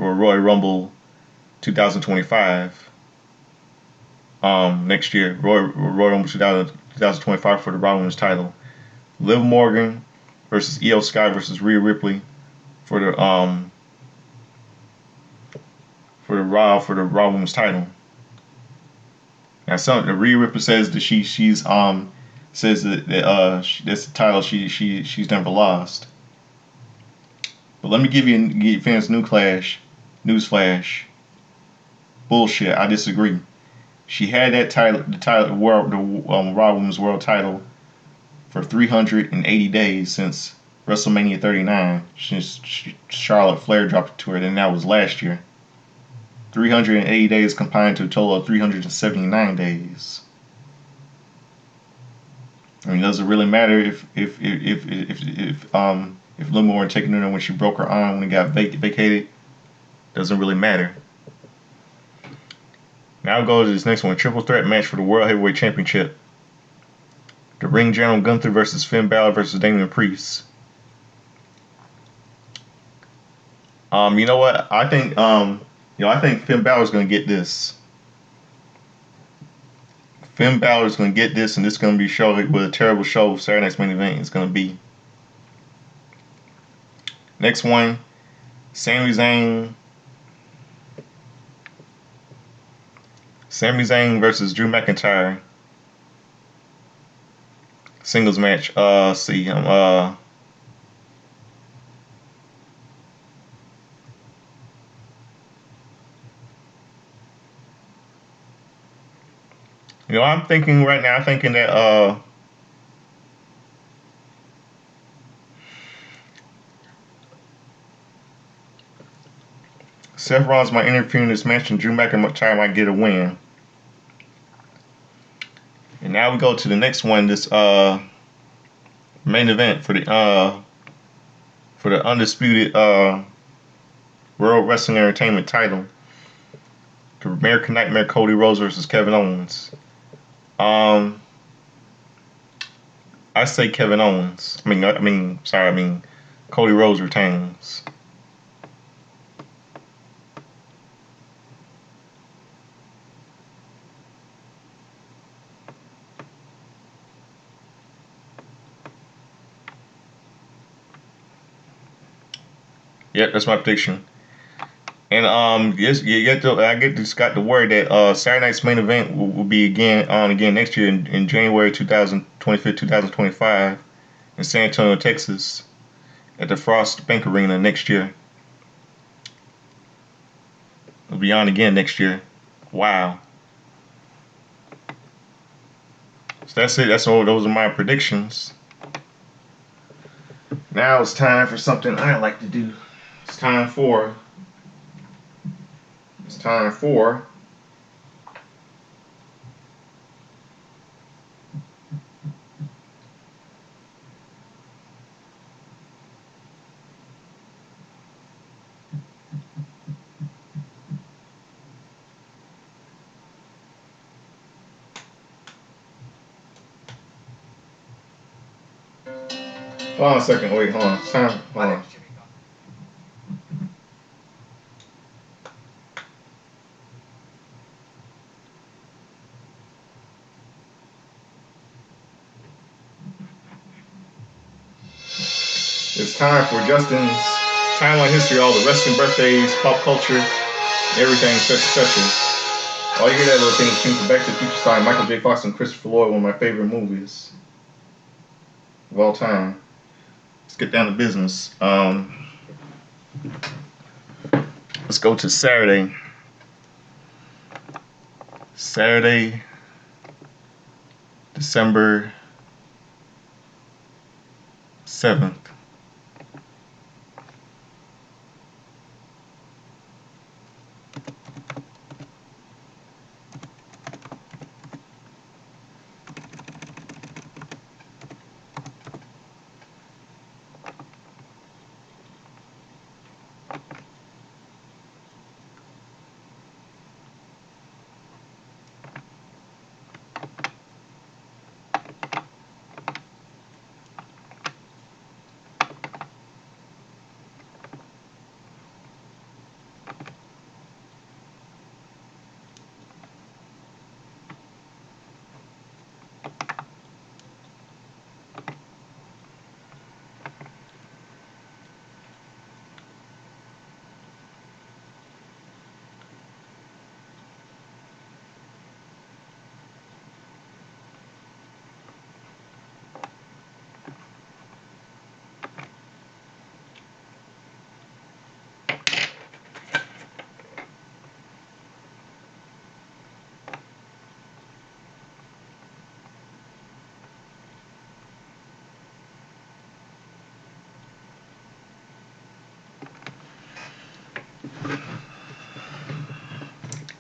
2025 next year. Royal Rumble 2025 for the Raw Women's title. Liv Morgan versus Io Sky versus Rhea Ripley for the Raw Women's title. Now, the Rhea Ripley says that she's says that that's the title she's never lost. But let me give fans newsflash. Bullshit. I disagree. She had that title, the Raw Women's World title, for 380 days since WrestleMania 39. Since Charlotte Flair dropped it to her, and that was last year. 380 days combined to a total of 379 days. I mean, does it really matter if Liv Morgan taking her when she broke her arm when it got vacated? Doesn't really matter. Now we'll go to this next one. Triple threat match for the World Heavyweight Championship. The Ring General Gunther versus Finn Balor versus Damian Priest. You know what? I think Finn Balor's gonna get this. Finn Balor's gonna get this, and this is gonna be with a terrible show. Saturday night's main event is gonna be. Next one, Sami Zayn versus Drew McIntyre. Singles match. I'm thinking right now. I'm thinking that Seth Rollins might interfere in this match, and Drew McIntyre might get a win. And now we go to the next one. This main event for the undisputed World Wrestling Entertainment title. The American Nightmare Cody Rhodes versus Kevin Owens. Um, I say Kevin Owens. Cody Rhodes retains. Yep, that's my prediction. And yes, just got the word that Saturday night's main event will be again next year in January 2025, 2025 in San Antonio, Texas, at the Frost Bank Arena next year. It'll be on again next year. Wow. So that's it. That's all. Those are my predictions. Now it's time for something I like to do. It's time for. It's time for. Hold on a second. Wait. Hold on. It's time. Hold on. It's time for Justin's timeline history, all the wrestling birthdays, pop culture, everything, etc. All you hear that little thing is from Back to the Future starring Michael J. Fox and Christopher Lloyd, one of my favorite movies of all time. Let's get down to business. Let's go to Saturday. Saturday, December 7th.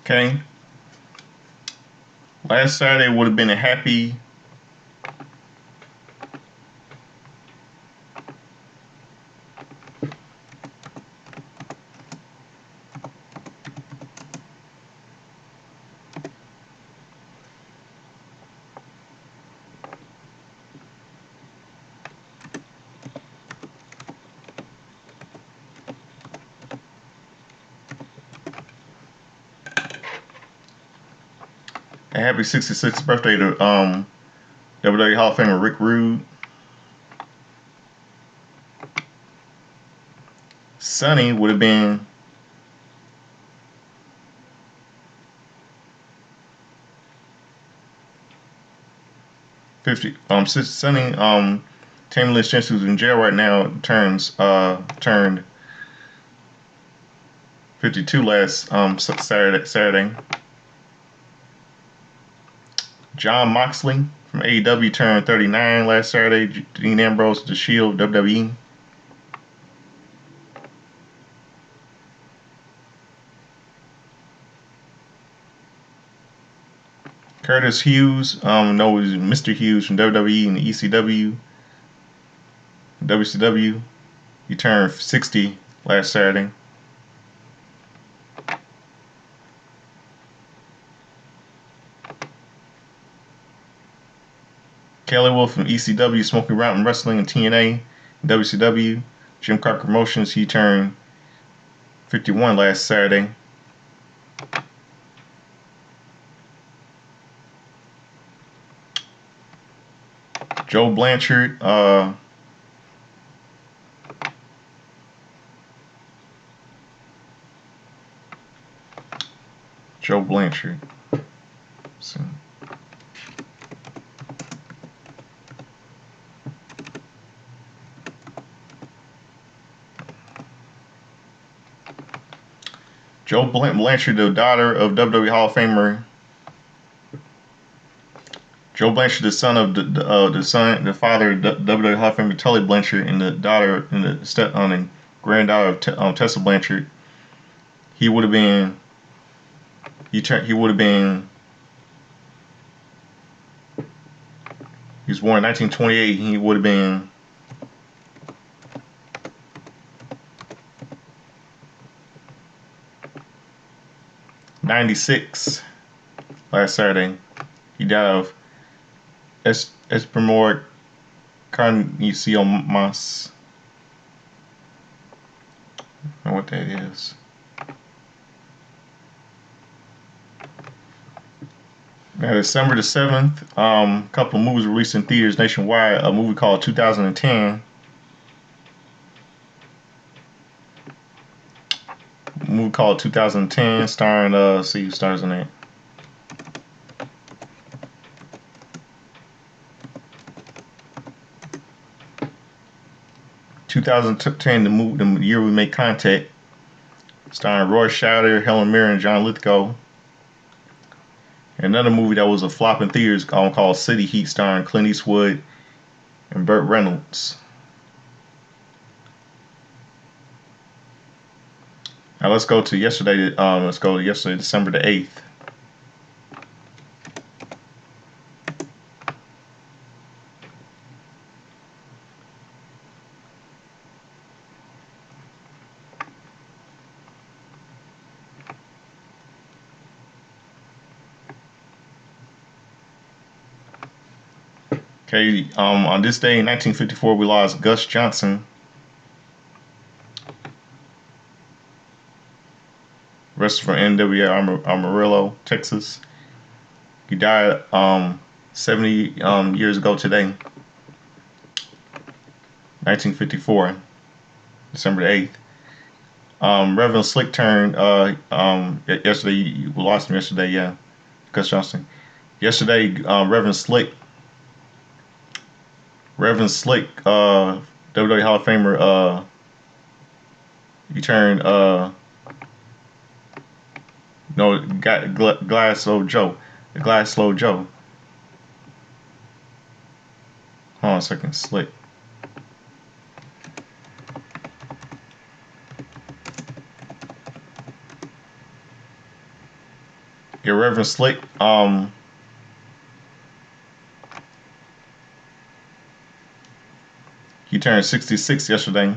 Okay. Last Saturday would have been a happy 66th birthday to WWE Hall of Famer Rick Rude. Sonny would have been 50. Sonny Tammy Lynch Jensen, who's in jail right now, turned 52 last Saturday. John Moxley from AEW turned 39 last Saturday. Dean Ambrose, The Shield, WWE. Curtis Hughes, known as Mr. Hughes from WWE and the ECW, WCW. He turned 60 last Saturday. Kelly Wolf from ECW, Smoky Mountain Wrestling, and TNA, WCW. Jim Crockett Promotions, he turned 51 last Saturday. Joe Blanchard, Joe Blanchard. So, Joe Blanchard, the daughter of WWE Hall of Famer Joe Blanchard, the son of the father of WWE Hall of Famer Tully Blanchard, and the daughter and the granddaughter of Tessa Blanchard. He would have been. He would have been. He was born in 1928. He would have been 96 last Saturday. He died of Espermor Carniciomas. I don't know what that is. Now, December the 7th, a couple of movies released in theaters nationwide. A movie called 2010. A movie called 2010, starring, see who stars in it. "2010, the year we made contact," starring Roy Scheider, Helen Mirren, and John Lithgow. Another movie that was a flop in theaters called City Heat, starring Clint Eastwood and Burt Reynolds. Now let's go to yesterday. December the 8th. Okay, on this day in 1954, we lost Gus Johnson, wrestler from NWA Amarillo, Texas. He died 70 years ago today, 1954, December the 8th. Reverend Slick turned yesterday. We lost him yesterday, yeah, Gus Johnson. Yesterday, Reverend Slick, WWE Hall of Famer, he turned, Glasgow Joe. Hold on a second, Slick. Yeah, Reverend Slick, he turned 66 yesterday.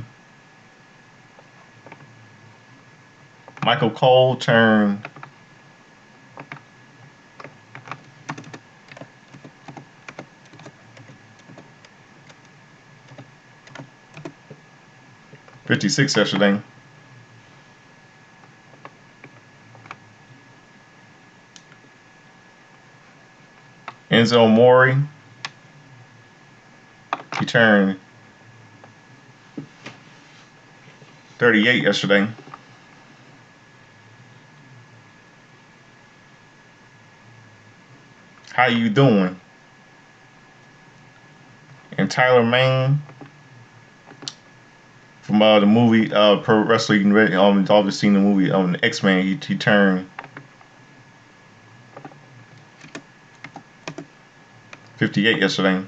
Michael Cole turned 56 yesterday. Enzo Mori, he turned 38 yesterday. How you doing? And Tyler Mane from the movie Pro Wrestler. You can obviously seen the movie X-Men. He turned 58 yesterday.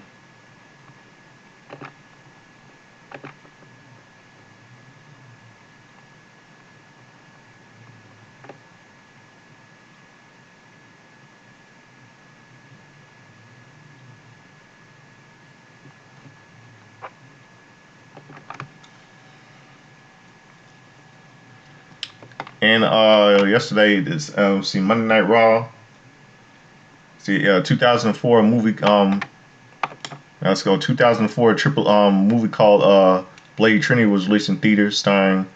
And yesterday, see Monday Night Raw. See, 2004 movie Now let's go. 2004 triple movie called Blade Trinity was released in theaters, starring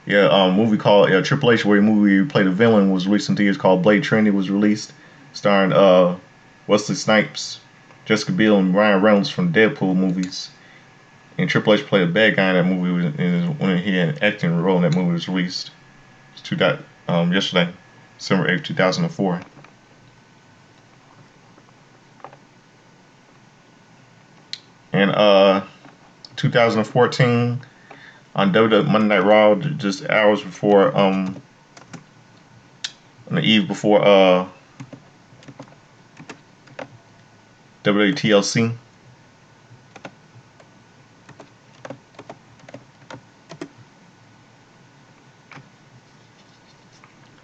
movie called Triple H, where the movie where he played a villain, was released in theaters. Called Blade Trinity was released, starring Wesley Snipes, Jessica Biel, and Ryan Reynolds from Deadpool movies. And Triple H played a bad guy in that movie, and when he had an acting role in that movie was released. Yesterday, December 8th, 2004. And 2014 on WWE Monday Night Raw, just hours before on the eve before WWE TLC.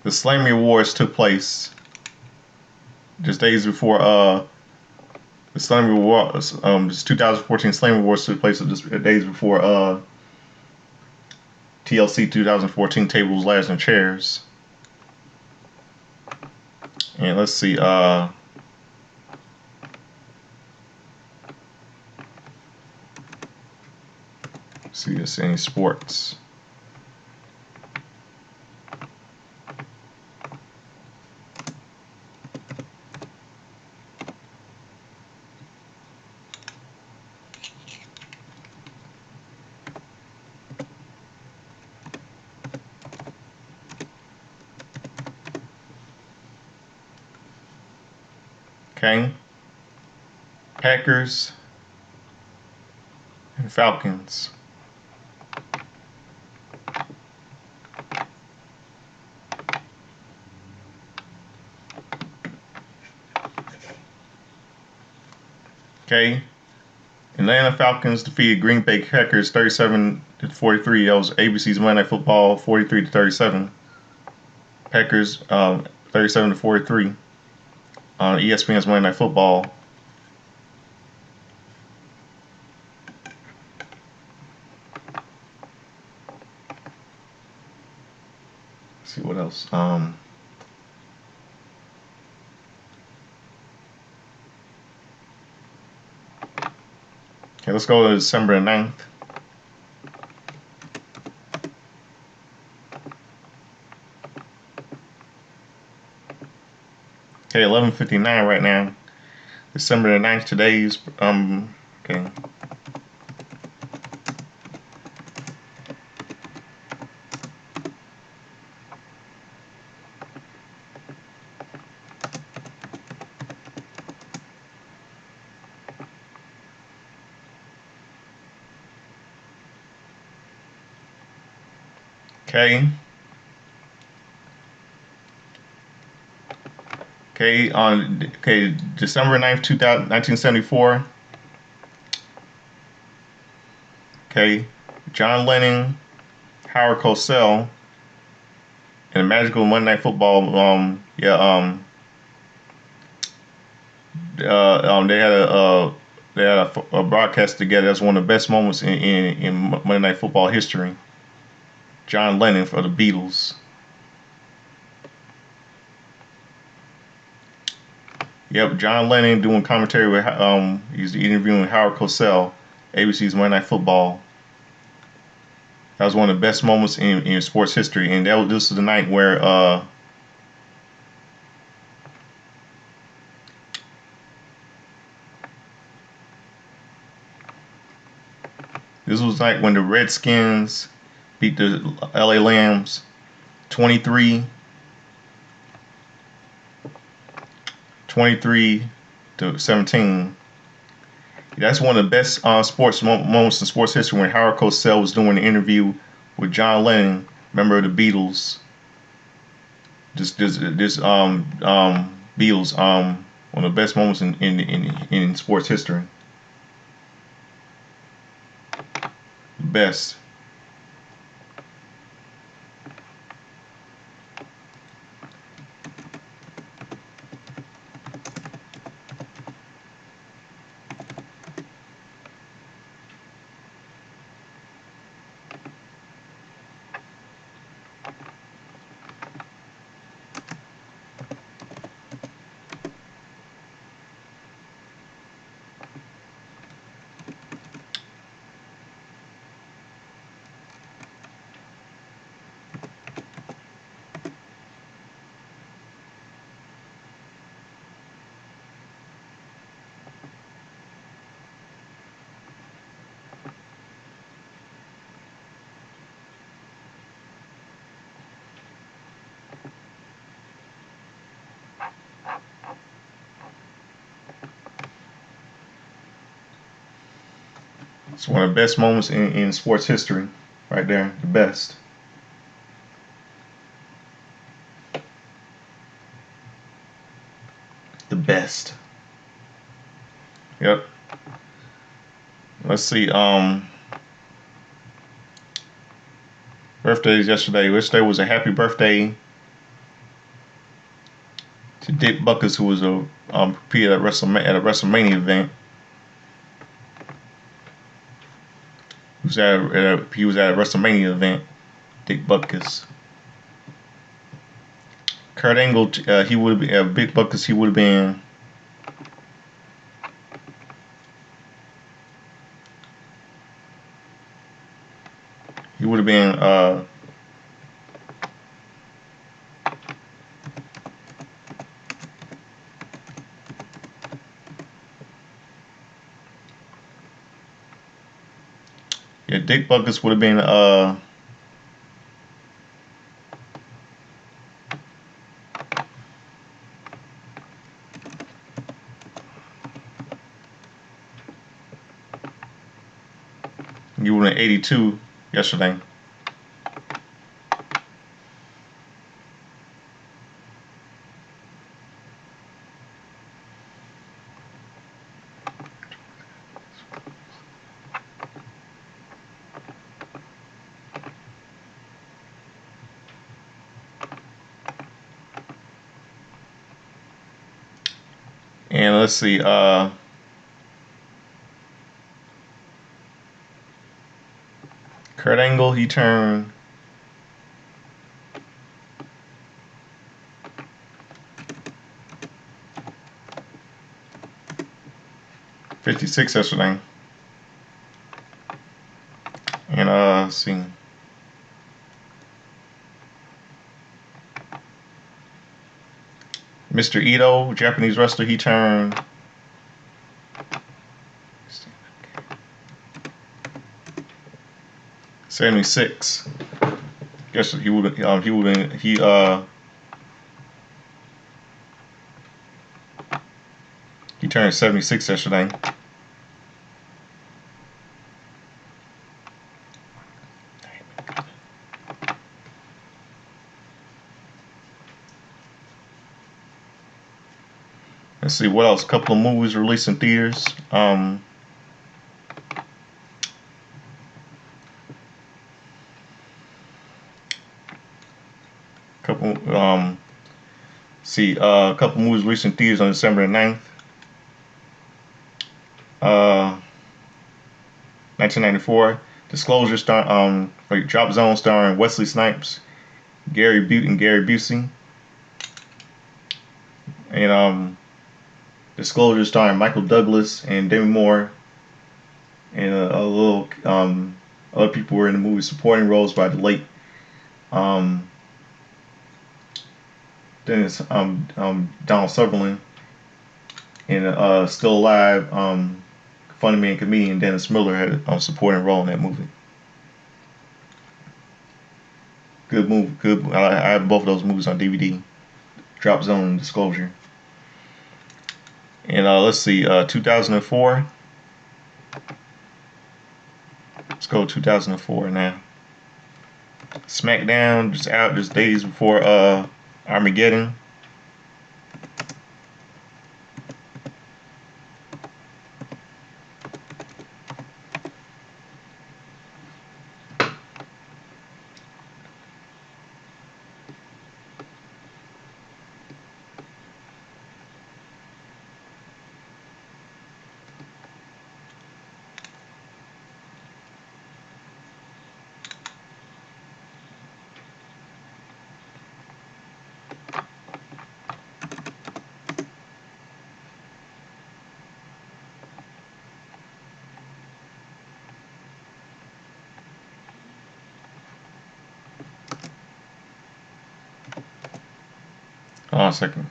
The Slammy Awards took place just days before the Slammy Awards. 2014 Slammy Awards took place just days before TLC 2014 Tables, Ladders, and Chairs. And let's see. See this any sports. Okay. Packers and Falcons. Okay. Atlanta Falcons defeated Green Bay Packers 37-43. That was ABC's Monday Night Football 43-37. Packers 37-43 on ESPN's Monday Night Football. Let's see what else. Okay, let's go to December 9th. Okay, 11:59 right now. December the 9th. Today's okay. Okay. Okay, December 9th, 1974. Okay, John Lennon, Howard Cosell, and the Magical Monday Night Football. They had a broadcast together. That's one of the best moments in Monday Night Football history. John Lennon for the Beatles. Yep, John Lennon doing commentary with he's interviewing Howard Cosell, ABC's Monday Night Football. That was one of the best moments in sports history, and this was the night where this was like when the Redskins beat the LA Lambs 23 to 17. That's one of the best sports moments in sports history, when Howard Cosell was doing an interview with John Lennon, member of the Beatles. This Beatles, one of the best moments in sports history. Best. It's one of the best moments in sports history, right there. The best. The best. Yep. Let's see. Birthdays yesterday. Yesterday was a happy birthday to Dick Buckus, who was a competed at a WrestleMania event. He was at a WrestleMania event. Dick Buckus. Kurt Angle. He would have been Big Buckus. He would have been. He would have been. Yeah, Dick Buckus would have been. You were in 82 yesterday. And let's see. Kurt Angle, he turned 56 yesterday. And let's see. Mr. Ito, Japanese wrestler, he turned 76. Guess he turned 76 yesterday. Let's see what else. A couple of movies released in theaters. A couple movies released in theaters on December 9th. 1994. Disclosure Drop Zone starring Wesley Snipes, Gary Busey. And Disclosure starring Michael Douglas and Demi Moore. And a little other people were in the movie supporting roles by the late Dennis Donald Sutherland, and still alive funny man comedian Dennis Miller had a supporting role in that movie. Good movie. Good. I have both of those movies on DVD. Drop Zone and Disclosure. And let's see. 2004. Let's go 2004 now. SmackDown just out just days before Armageddon. Hold on a second.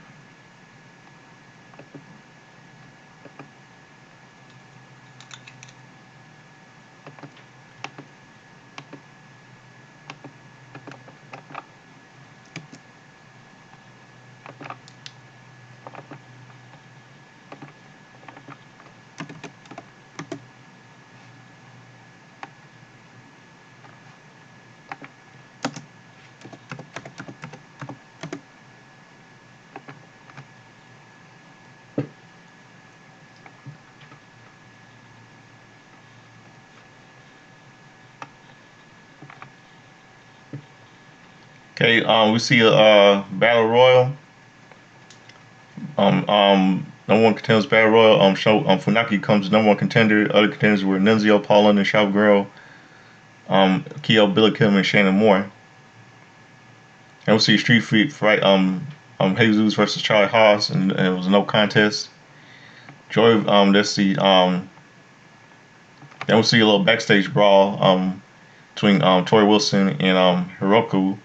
Okay, we see a battle royal. Number one contenders battle royal. Funaki comes number one contender. Other contenders were Nunzio, Paulin, and Chavo Keo Billikim, and Shannon Moore. And we see a street fight. Jesus versus Charlie Haas, and it was no contest. Joy. Let's see. Then we'll see a little backstage brawl between Tori Wilson and Hiroku,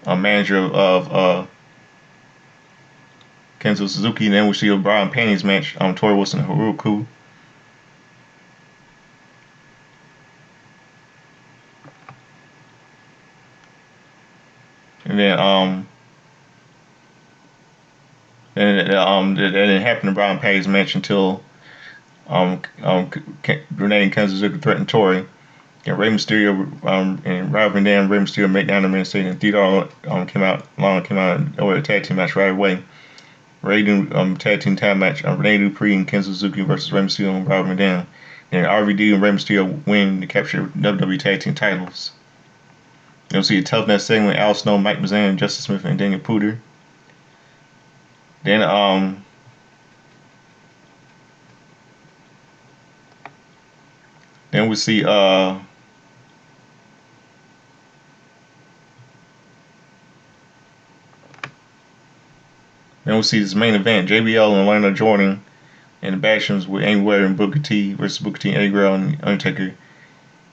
manager of Kenzo Suzuki. And then we'll see a bra and panties match, Tori Wilson and Hiroku. And then it didn't happen in bra and panties match until Renee and Kenzo Suzuki threatened Tori. And Rey Mysterio and Rob Van Dam, Rey Mysterio made down the man state, and Theodore came out over a tag team match right away. Rey tag team tag match, Rene Dupree and Kenzo Suzuki versus Rey Mysterio and Rob Van Dam. And RVD and Rey Mysterio win to capture WWE tag team titles. You'll see a tough net segment with Al Snow, Mike Bazan, Justice Smith, and Daniel Puder. Then we see this main event: JBL and Lana Jordan and the Bashams with Amy Ware and Booker T versus Booker T, Eddie Guerrero, and Undertaker.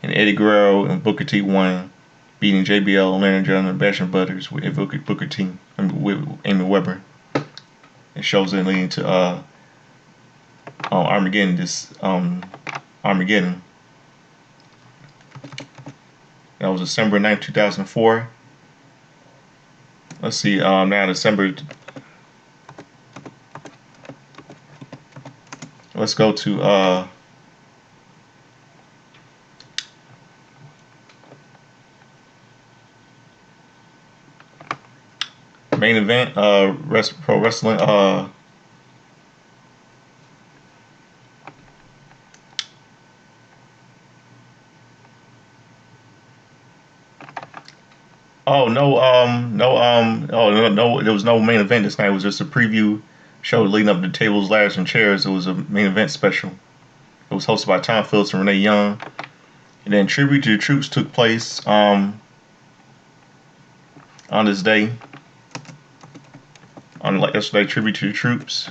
And Eddie Guerrero and Booker T won, beating JBL and Lana Jordan and the Basham brothers with Booker T with Amy Weber. It shows it leading to Armageddon. Armageddon. That was December 9th, 2004. Let's see, now December. Let's go to main event, pro wrestling. There was no main event this night. It was just a preview show leading up to tables, ladders, and chairs. It was a main event special. It was hosted by Tom Phillips and Renee Young. And then tribute to the troops took place on this day. On yesterday, tribute to the troops.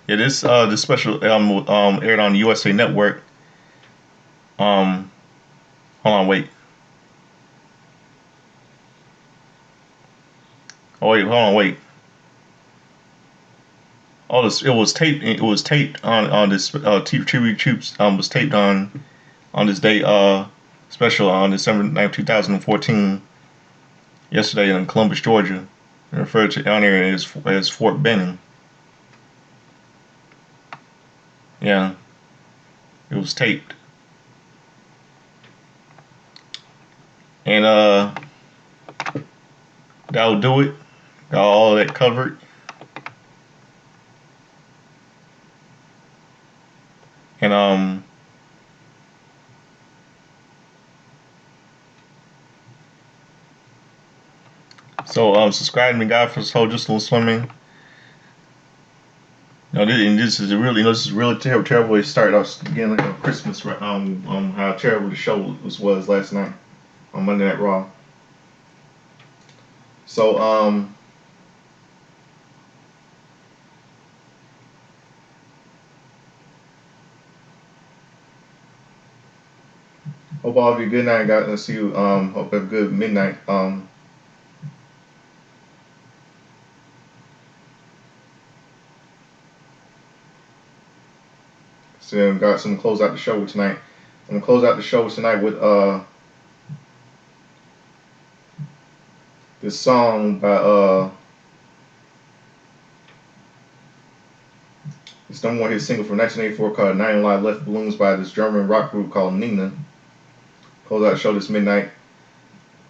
Yeah, this special aired on USA Network. Hold on, wait. Oh wait, hold on, wait. Oh, it was taped. It was taped on this tribute troops was taped on this day special on December 9th, 2014. Yesterday in Columbus, Georgia, and referred to down there as Fort Benning. Yeah, it was taped. And that'll do it. Got all that covered. And so subscribe to me, guys, for Soldier Swimming. This is really terrible way to start off again like on Christmas, right? How terrible the show was last night on Monday Night Raw. So hope all of you good night, guys. Let's see you. Hope you have a good midnight. So got some close out the show tonight. I'm gonna close out the show tonight with this song by it's number one hit single from 1984 called 9 Live Left Balloons by this German rock group called Nina. Close out the show this midnight.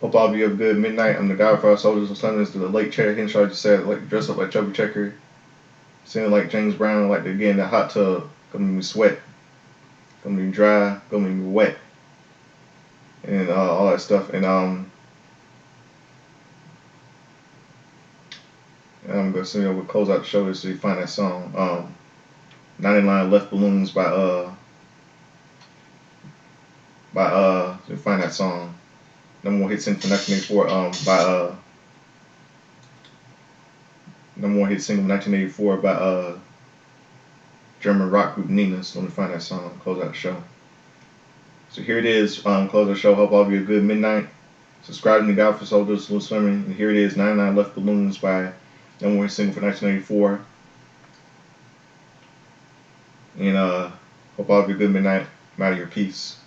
Hope all of you have a good midnight. I'm the God for our soldiers and Sundays to the late Chad Henshaw just said, like to dress up like Chubby Checker. Singing like James Brown, like to get in the hot tub. Gonna make me sweat. Gonna make me dry. Gonna make me wet. And all that stuff. And I'm gonna sing we'll close out the show so you find that song. 99 Left Balloons so you find that song. Number one hit single for 1984 number one hit single from 1984 by German rock group Nina. So let me find that song. Close out the show. So here it is. Close out the show. Hope all of you have a good midnight. Subscribe to the God for Soldiers, Little Swimming. And here it is. 99 Left Balloons by number one hit single for 1984. And hope all of you have a good midnight. I'm out of your peace.